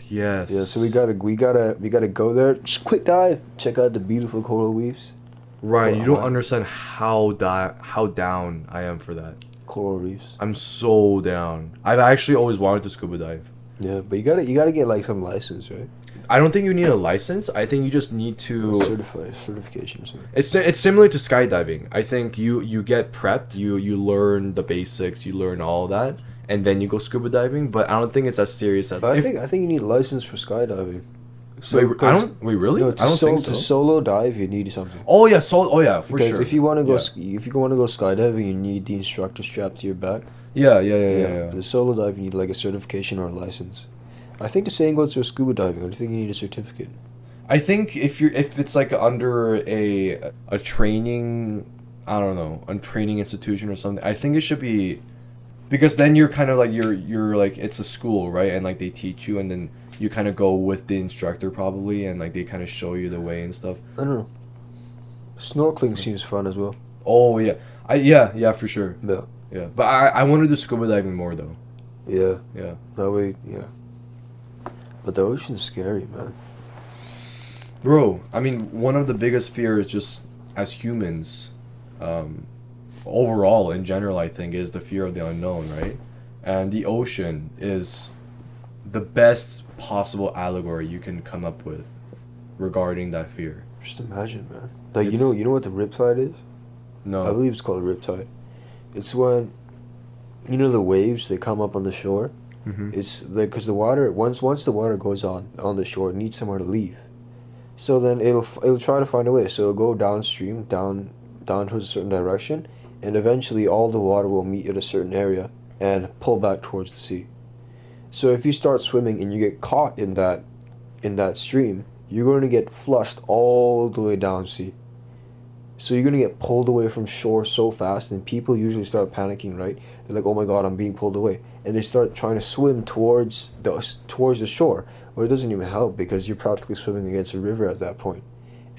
Speaker 1: Yes.
Speaker 2: Yeah, so we gotta go there. Just quick dive. Check out the beautiful coral reefs.
Speaker 1: Right. You don't understand how down I am for that.
Speaker 2: Coral reefs.
Speaker 1: I'm so down. I've actually always wanted to scuba dive.
Speaker 2: Yeah, but you gotta get like some license, right?
Speaker 1: I don't think you need a license. I think you just need to
Speaker 2: certification. Sorry.
Speaker 1: It's similar to skydiving. I think you get prepped. You learn the basics. You learn all that, and then you go scuba diving. But I don't think it's as serious as.
Speaker 2: But I think you need a license for skydiving.
Speaker 1: So wait, really?
Speaker 2: No,
Speaker 1: I don't think so.
Speaker 2: To solo dive, you need something.
Speaker 1: Oh yeah, for
Speaker 2: because
Speaker 1: sure.
Speaker 2: if you want to go,
Speaker 1: Yeah.
Speaker 2: if you want to go skydiving, you need the instructor strapped to your back.
Speaker 1: Yeah.
Speaker 2: The solo dive, you need like a certification or a license. I think the same goes for scuba diving. I don't think you need a certificate.
Speaker 1: I think if it's like under a training, I don't know, a training institution or something, I think it should be, because then you're kind of like you're like, it's a school, right? And like they teach you, and then you kind of go with the instructor probably, and like they kind of show you the way and stuff.
Speaker 2: I don't know. Snorkeling seems fun as well.
Speaker 1: Oh yeah, yeah for sure.
Speaker 2: Yeah.
Speaker 1: But I want to do scuba diving more though.
Speaker 2: Yeah.
Speaker 1: Yeah.
Speaker 2: That way, yeah. But the ocean's scary, man.
Speaker 1: Bro, I mean, one of the biggest fears just as humans, overall in general, I think, is the fear of the unknown, right? And the ocean is the best possible allegory you can come up with regarding that fear.
Speaker 2: Just imagine, man. Like, you know what the riptide is?
Speaker 1: No.
Speaker 2: I believe it's called a riptide. It's when, you know, the waves, they come up on the shore.
Speaker 1: Mm-hmm.
Speaker 2: It's like, because the water, once the water goes on the shore, it needs somewhere to leave. So then it'll try to find a way. So it'll go downstream, down towards a certain direction, and eventually all the water will meet at a certain area and pull back towards the sea. So if you start swimming and you get caught in that stream, you're going to get flushed all the way down sea. So you're going to get pulled away from shore so fast, and people usually start panicking, right? They're like, oh my god, I'm being pulled away. And they start trying to swim towards the shore, where it doesn't even help because you're practically swimming against a river at that point.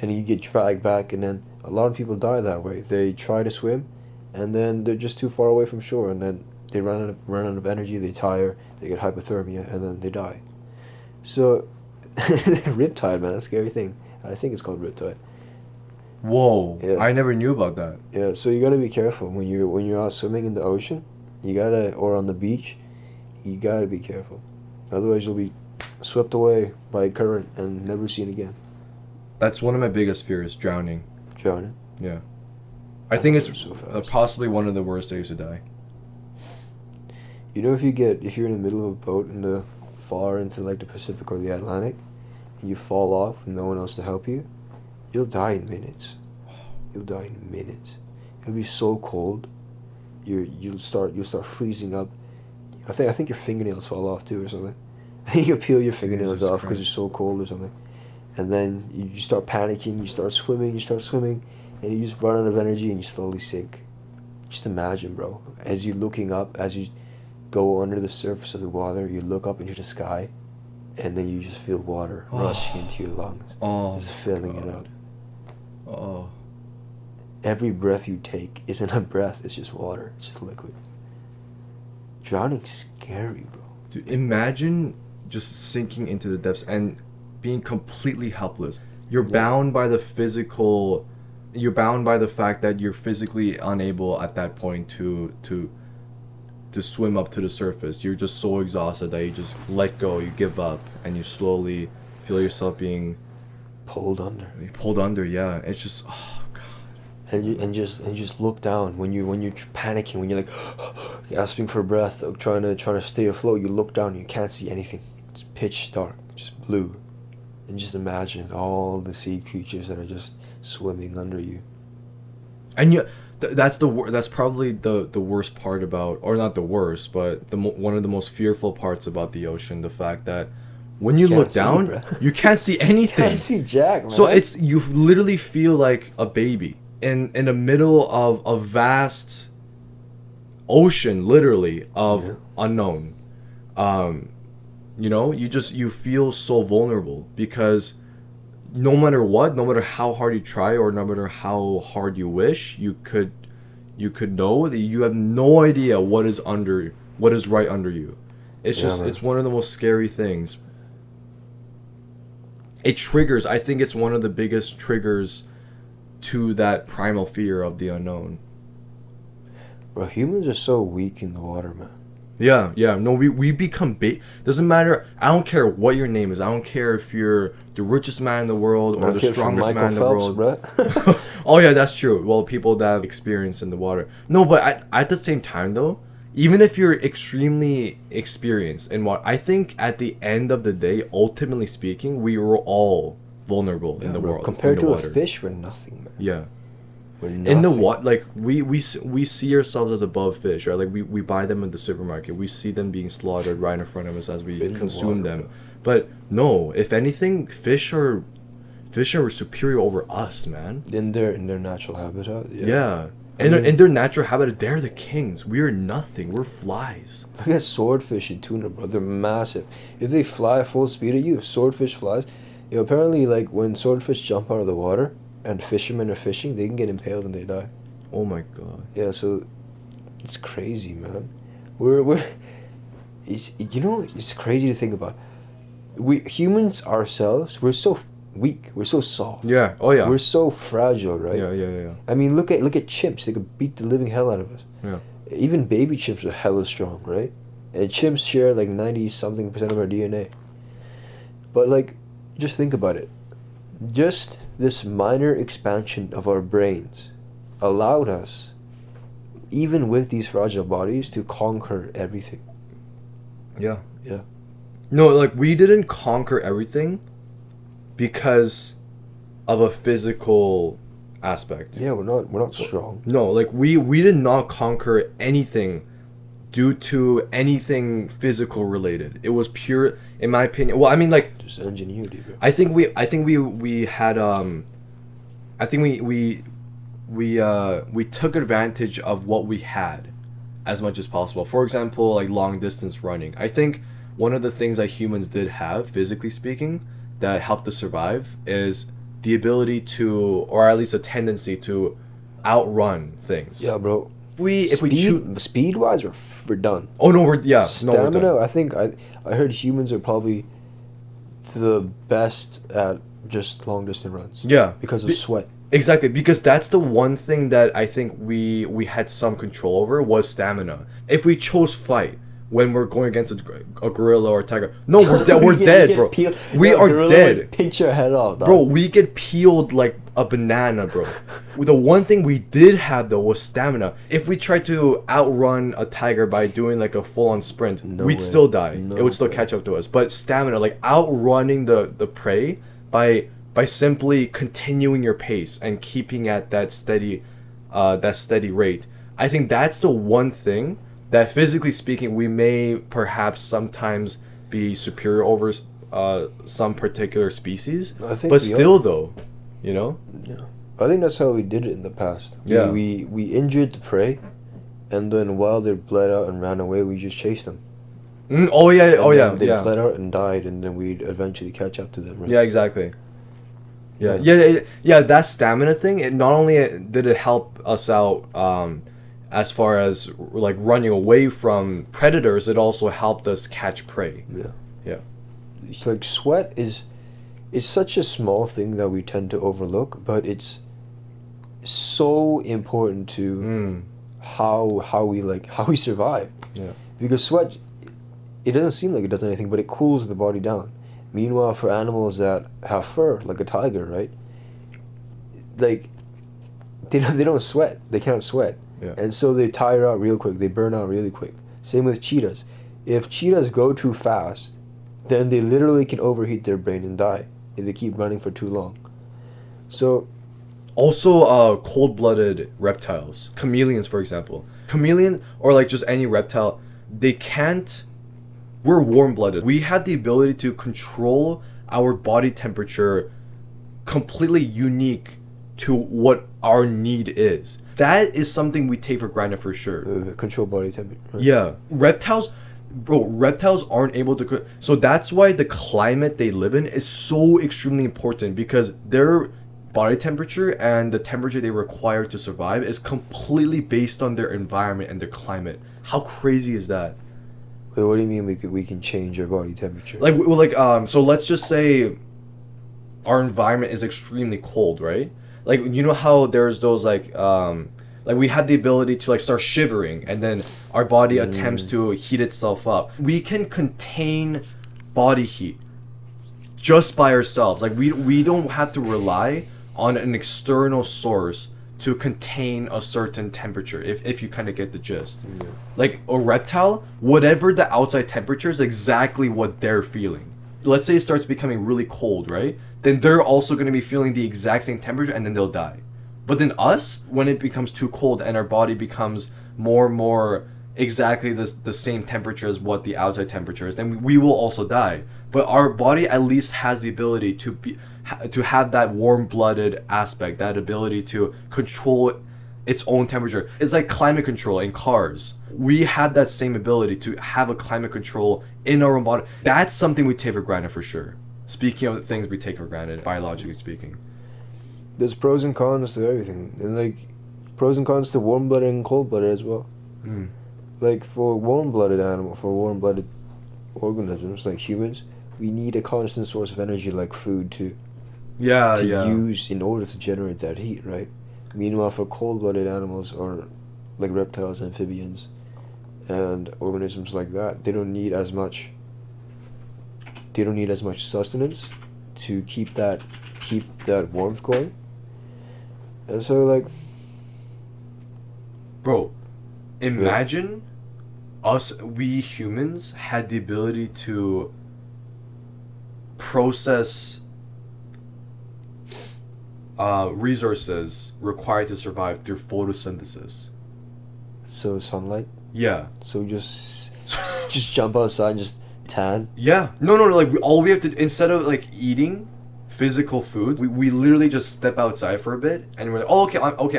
Speaker 2: And you get dragged back, and then a lot of people die that way. They try to swim, and then they're just too far away from shore, and then they run out of energy, they tire, they get hypothermia, and then they die. So, riptide, man, that's a scary thing. I think it's called riptide.
Speaker 1: Whoa!
Speaker 2: Yeah.
Speaker 1: I never knew about that.
Speaker 2: Yeah, so you gotta be careful when you're out swimming in the ocean. Or on the beach, you gotta be careful. Otherwise, you'll be swept away by a current and never seen again.
Speaker 1: That's one of my biggest fears: drowning.
Speaker 2: Drowning.
Speaker 1: Yeah, I think it's
Speaker 2: so fast.
Speaker 1: possibly one of the worst ways to die.
Speaker 2: You know, if you're in the middle of a boat far into like the Pacific or the Atlantic, and you fall off with no one else to help you, you'll die in minutes. You'll die in minutes. It'll be so cold. You'll start freezing up. I think your fingernails fall off too or something. You'll peel your fingernails off because you're so cold or something. And then you start panicking. You start swimming, and you just run out of energy and you slowly sink. Just imagine, bro, as you're looking up, as you go under the surface of the water, you look up into the sky, and then you just feel water rushing into your lungs, just filling it up.
Speaker 1: Oh.
Speaker 2: Every breath you take isn't a breath, it's just water, it's just liquid. Drowning's scary, bro.
Speaker 1: Dude, imagine just sinking into the depths and being completely helpless. You're bound by the fact that you're physically unable at that point to swim up to the surface. You're just so exhausted that you just let go, you give up, and you slowly feel yourself being
Speaker 2: pulled under.
Speaker 1: Yeah. It's just, oh god.
Speaker 2: and just look down when you're panicking, when you're like gasping for breath, or trying to stay afloat. You look down, you can't see anything. It's pitch dark, just blue, and just imagine all the sea creatures that are just swimming under you.
Speaker 1: And that's probably the worst part about, or not the worst, but one of the most fearful parts about the ocean, the fact that when you look down, you can't see anything.
Speaker 2: Can't see jack, man.
Speaker 1: So you literally feel like a baby in the middle of a vast ocean, literally, of unknown. You feel so vulnerable because no matter what, no matter how hard you try, or no matter how hard you wish, you could know that you have no idea what is right under you. It's one of the most scary things. It triggers, I think it's one of the biggest triggers to that primal fear of the unknown.
Speaker 2: Bro, humans are so weak in the water, man.
Speaker 1: Yeah. No, we become doesn't matter. I don't care what your name is. I don't care if you're the richest man in the world or the strongest man in the world.
Speaker 2: Bro.
Speaker 1: Oh yeah, that's true. Well, people that have experience in the water. No, but at the same time though, even if you're extremely experienced in what, I think at the end of the day, ultimately speaking, we were all vulnerable in the world.
Speaker 2: Compared to a fish, we're nothing, man.
Speaker 1: Yeah.
Speaker 2: We're nothing.
Speaker 1: In the water, like we see ourselves as above fish, right? Like we buy them at the supermarket. We see them being slaughtered right in front of us as we consume them. Bro. But no, if anything, fish are superior over us, man.
Speaker 2: In their natural habitat.
Speaker 1: Yeah. In their natural habitat, they're the kings. We're nothing. We're flies.
Speaker 2: Look at swordfish and tuna, bro. They're massive. If they fly full speed at you, if swordfish flies, apparently, like, when swordfish jump out of the water and fishermen are fishing, they can get impaled and they die.
Speaker 1: Oh my god.
Speaker 2: Yeah, so it's crazy, man. It's crazy to think about. We humans ourselves, we're so weak. We're so soft.
Speaker 1: Yeah. Oh yeah.
Speaker 2: We're so fragile, right?
Speaker 1: Yeah.
Speaker 2: I mean, look at chimps. They could beat the living hell out of us.
Speaker 1: Yeah.
Speaker 2: Even baby chimps are hella strong, right? And chimps share like 90-something% of our DNA. But like, just think about it. Just this minor expansion of our brains allowed us, even with these fragile bodies, to conquer everything.
Speaker 1: Yeah.
Speaker 2: Yeah.
Speaker 1: No, like, we didn't conquer everything because of a physical aspect.
Speaker 2: Yeah, we're not strong.
Speaker 1: No, like we did not conquer anything due to anything physical related. It was pure, in my opinion. Well, I mean, like,
Speaker 2: just ingenuity, bro.
Speaker 1: I think we had we took advantage of what we had as much as possible. For example, like long distance running. I think one of the things that humans did have, physically speaking, that helped us survive is the ability to, or at least a tendency to, outrun things.
Speaker 2: Yeah, bro.
Speaker 1: If we shoot
Speaker 2: speed wise, we're done.
Speaker 1: Oh no, we're
Speaker 2: Stamina.
Speaker 1: done.
Speaker 2: I think I heard humans are probably the best at just long distance runs.
Speaker 1: Yeah,
Speaker 2: because of sweat.
Speaker 1: Exactly, because that's the one thing that I think we had some control over was stamina. If we chose fight when we're going against a gorilla or a tiger, no, we're dead. We're dead, bro. We are dead.
Speaker 2: Pinch your head off, dog.
Speaker 1: Bro. We get peeled like a banana, bro. The one thing we did have though was stamina. If we tried to outrun a tiger by doing like a full-on sprint, we'd still die. It would still catch up to us. But stamina, like outrunning the prey by simply continuing your pace and keeping at that steady rate. I think that's the one thing that, physically speaking, we may perhaps sometimes be superior over some particular species. But still, though, you know?
Speaker 2: Yeah. I think that's how we did it in the past.
Speaker 1: Yeah.
Speaker 2: We injured the prey, and then while they bled out and ran away, we just chased them.
Speaker 1: They
Speaker 2: bled out and died, and then we'd eventually catch up to them, right?
Speaker 1: Yeah, exactly. Yeah, that stamina thing, it not only did it help us out as far as like running away from predators, it also helped us catch prey. Yeah.
Speaker 2: It's like sweat is such a small thing that we tend to overlook, but it's so important to how we survive.
Speaker 1: Yeah.
Speaker 2: Because sweat, it doesn't seem like it does anything, but it cools the body down. Meanwhile, for animals that have fur, like a tiger, right? Like, they don't sweat. They can't sweat.
Speaker 1: Yeah.
Speaker 2: And so they tire out real quick. They burn out really quick. Same with cheetahs. If cheetahs go too fast, then they literally can overheat their brain and die if they keep running for too long. So
Speaker 1: Also, cold-blooded reptiles, chameleons, for example. Chameleon, or like just any reptile, they can't. We're warm-blooded. We have the ability to control our body temperature completely unique to what our need is. That is something we take for granted for sure.
Speaker 2: control body temperature. Right?
Speaker 1: Yeah, reptiles aren't able to so that's why the climate they live in is so extremely important, because their body temperature and the temperature they require to survive is completely based on their environment and their climate. How crazy is that?
Speaker 2: Wait, what do you mean we can change our body temperature?
Speaker 1: So let's just say our environment is extremely cold, right? Like, you know how there's those like we have the ability to like start shivering, and then our body attempts to heat itself up. We can contain body heat just by ourselves. Like, we don't have to rely on an external source to contain a certain temperature, if you kind of get the gist.
Speaker 2: Yeah.
Speaker 1: Like a reptile, whatever the outside temperature is exactly what they're feeling. Let's say it starts becoming really cold, right? Then they're also going to be feeling the exact same temperature, and then they'll die. But then us, when it becomes too cold and our body becomes more and more exactly the same temperature as what the outside temperature is, then we will also die. But our body at least has the ability to have that warm-blooded aspect, that ability to control its own temperature. It's like climate control in cars. We have that same ability to have a climate control in our own body. That's something we take for granted for sure. Speaking of the things we take for granted, biologically speaking.
Speaker 2: There's pros and cons to everything, and like pros and cons to warm-blooded and cold-blooded as well. Like for warm-blooded organisms like humans, we need a constant source of energy like food to use in order to generate that heat, right? Meanwhile, for cold-blooded animals or like reptiles, amphibians, and organisms like that, they don't need as much sustenance to keep that warmth going. And so, like,
Speaker 1: bro, imagine we humans had the ability to process resources required to survive through photosynthesis.
Speaker 2: So sunlight.
Speaker 1: Yeah.
Speaker 2: So just jump outside and just tan.
Speaker 1: Yeah. No. Like all we have to, instead of like eating physical foods, we literally just step outside for a bit, and we're like, oh,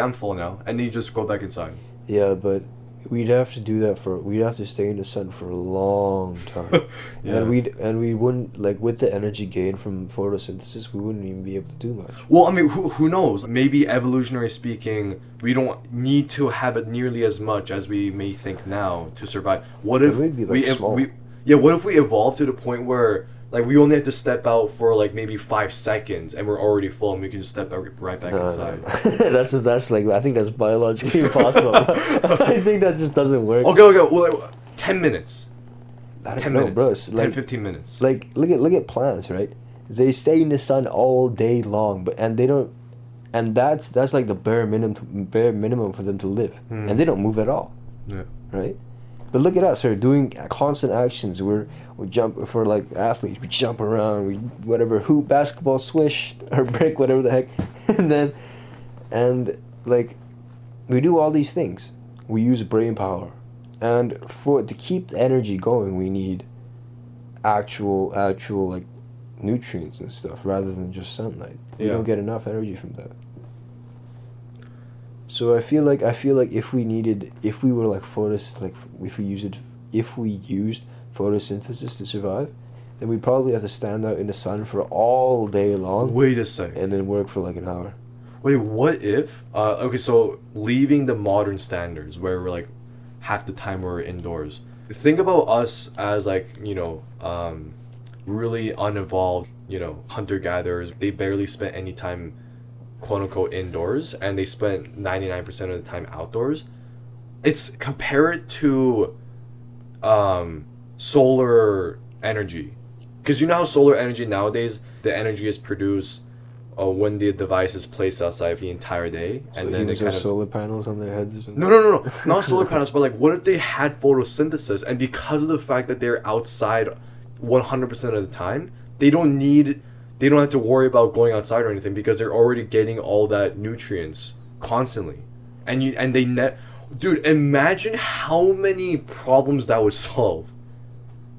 Speaker 1: I'm full now, and then you just go back inside.
Speaker 2: Yeah, but we'd have to do that we'd have to stay in the sun for a long time.
Speaker 1: Yeah.
Speaker 2: And we wouldn't, like, with the energy gained from photosynthesis, we wouldn't even be able to do much.
Speaker 1: Well, I mean, who knows? Maybe evolutionary speaking, we don't need to have it nearly as much as we may think now to survive. What if
Speaker 2: we'd be, like, small.
Speaker 1: What if we evolve to the point where like we only have to step out for like maybe 5 seconds and we're already full and we can just step right back inside?
Speaker 2: No. that's like, I think that's biologically impossible. I think that just doesn't work.
Speaker 1: Okay. Well, like, 10 minutes. 10 minutes.
Speaker 2: Bro, it's
Speaker 1: 15 minutes.
Speaker 2: Like, look at plants, right? They stay in the sun all day long, and they don't, and that's like the bare minimum for them to live, and they don't move at all.
Speaker 1: Yeah.
Speaker 2: Right. But look at us, we're doing constant actions. We jump, for like athletes, we jump around, we whatever, hoop, basketball, swish, or brick, whatever the heck. and like, we do all these things. We use brain power. And to keep the energy going, we need actual like nutrients and stuff rather than just sunlight. We don't get enough energy from that. So I feel like if we were like if we used photosynthesis to survive, then we'd probably have to stand out in the sun for all day long.
Speaker 1: Wait a second.
Speaker 2: And then work for like an hour.
Speaker 1: Wait, what if? Okay, so leaving the modern standards where we're like half the time we're indoors. Think about us as like, really unevolved, hunter gatherers. They barely spent any time, quote unquote, indoors, and they spent 99% of the time outdoors. It's compare it to solar energy, because you know how solar energy nowadays, the energy is produced when the device is placed outside the entire day,
Speaker 2: So
Speaker 1: and then it
Speaker 2: humans have
Speaker 1: kind of
Speaker 2: solar panels on their heads or something.
Speaker 1: no, not solar panels, but like, what if they had photosynthesis, and because of the fact that they're outside 100% of the time, they don't have to worry about going outside or anything because they're already getting all that nutrients constantly, dude, imagine how many problems that would solve.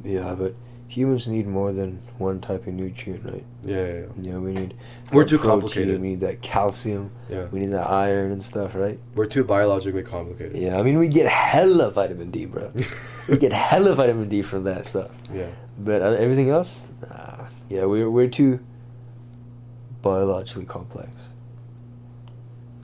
Speaker 2: Yeah, but humans need more than one type of nutrient, right?
Speaker 1: Yeah.
Speaker 2: Yeah, we need.
Speaker 1: We're
Speaker 2: that
Speaker 1: too
Speaker 2: protein,
Speaker 1: complicated.
Speaker 2: We need that calcium.
Speaker 1: Yeah.
Speaker 2: We need that iron and stuff, right?
Speaker 1: We're too biologically complicated.
Speaker 2: Yeah, I mean, we get hella vitamin D, bro. We get hella vitamin D from that stuff.
Speaker 1: Yeah.
Speaker 2: But everything else, yeah, we're too biologically complex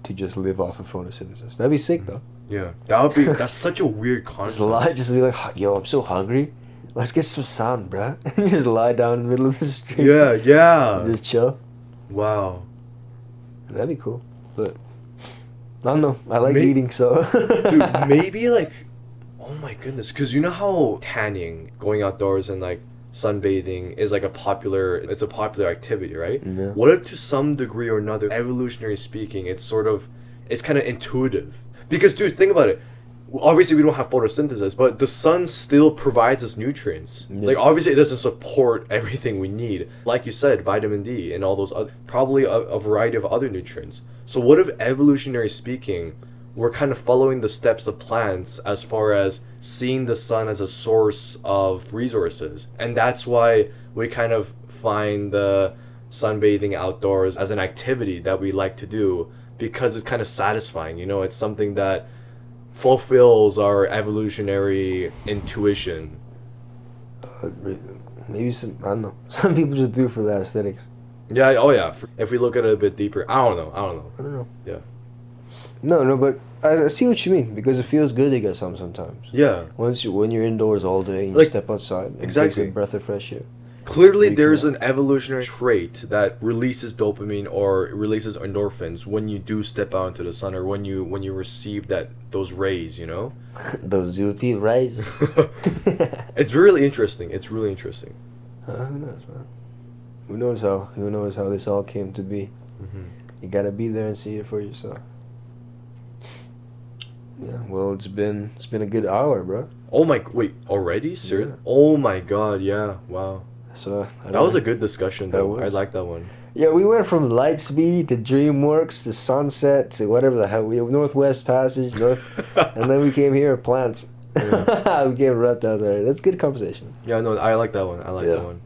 Speaker 2: to just live off of photosynthesis. That'd be sick, though.
Speaker 1: Yeah. That's such a weird concept.
Speaker 2: Just be like, yo, I'm so hungry. Let's get some sun, bruh. Just lie down in the middle of the street.
Speaker 1: Yeah.
Speaker 2: And just chill.
Speaker 1: Wow.
Speaker 2: That'd be cool. But I don't know. I like
Speaker 1: May-
Speaker 2: eating, so.
Speaker 1: Dude, maybe like, oh my goodness, because you know how tanning, going outdoors and like sunbathing is like a popular activity, right?
Speaker 2: Yeah.
Speaker 1: What if to some degree or another, evolutionary speaking, it's kind of intuitive? Because dude, think about it. Obviously, we don't have photosynthesis, but the sun still provides us nutrients.
Speaker 2: Yeah.
Speaker 1: Like, obviously, it doesn't support everything we need. Like you said, vitamin D and all those other, probably a variety of other nutrients. So what if, evolutionary speaking, we're kind of following the steps of plants as far as seeing the sun as a source of resources? And that's why we kind of find the sunbathing outdoors as an activity that we like to do, because it's kind of satisfying. You know, it's something that fulfills our evolutionary intuition.
Speaker 2: Maybe some, I don't know. Some people just do it for the aesthetics.
Speaker 1: Yeah, oh yeah. If we look at it a bit deeper, I don't know.
Speaker 2: I don't know.
Speaker 1: Yeah.
Speaker 2: No, but I see what you mean, because it feels good to get some sometimes.
Speaker 1: Yeah.
Speaker 2: When you're indoors all day and you
Speaker 1: Like,
Speaker 2: step outside and
Speaker 1: exactly.
Speaker 2: take a breath of fresh air.
Speaker 1: Clearly,
Speaker 2: Waking
Speaker 1: there's
Speaker 2: up.
Speaker 1: an evolutionary trait that releases dopamine or releases endorphins when you do step out into the sun, or when you receive those rays, you know?
Speaker 2: Those UV rays.
Speaker 1: It's really interesting. It's really interesting.
Speaker 2: Who knows, man? Who knows how this all came to be?
Speaker 1: Mm-hmm.
Speaker 2: You gotta be there and see it for yourself. Yeah, well, it's been a good hour, bro.
Speaker 1: Oh my, wait, already? Seriously?
Speaker 2: Yeah.
Speaker 1: Oh my god, yeah, wow.
Speaker 2: So
Speaker 1: That was a good discussion, though. I
Speaker 2: was.
Speaker 1: like that one.
Speaker 2: Yeah, we went from Lightspeed to DreamWorks to Sunset to whatever the hell. We have Northwest Passage, and then we came here plants.
Speaker 1: Yeah.
Speaker 2: We came reptiles. Already. That's good conversation.
Speaker 1: Yeah, no, I like that one. I like
Speaker 2: Yeah.
Speaker 1: that one.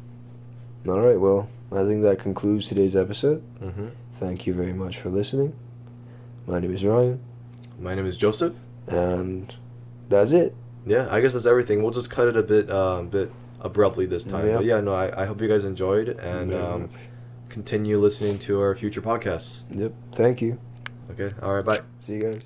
Speaker 2: All right, well, I think that concludes today's episode.
Speaker 1: Mm-hmm.
Speaker 2: Thank you very much for listening. My name is Ryan,
Speaker 1: My name is Joseph.
Speaker 2: and that's it.
Speaker 1: Yeah, I guess that's everything. We'll just cut it a bit abruptly this time.
Speaker 2: Yeah.
Speaker 1: But yeah, no, I hope you guys enjoyed, and
Speaker 2: Very much.
Speaker 1: continue listening to our future podcasts.
Speaker 2: Yep. Thank you.
Speaker 1: Okay, all right, bye.
Speaker 2: See you guys.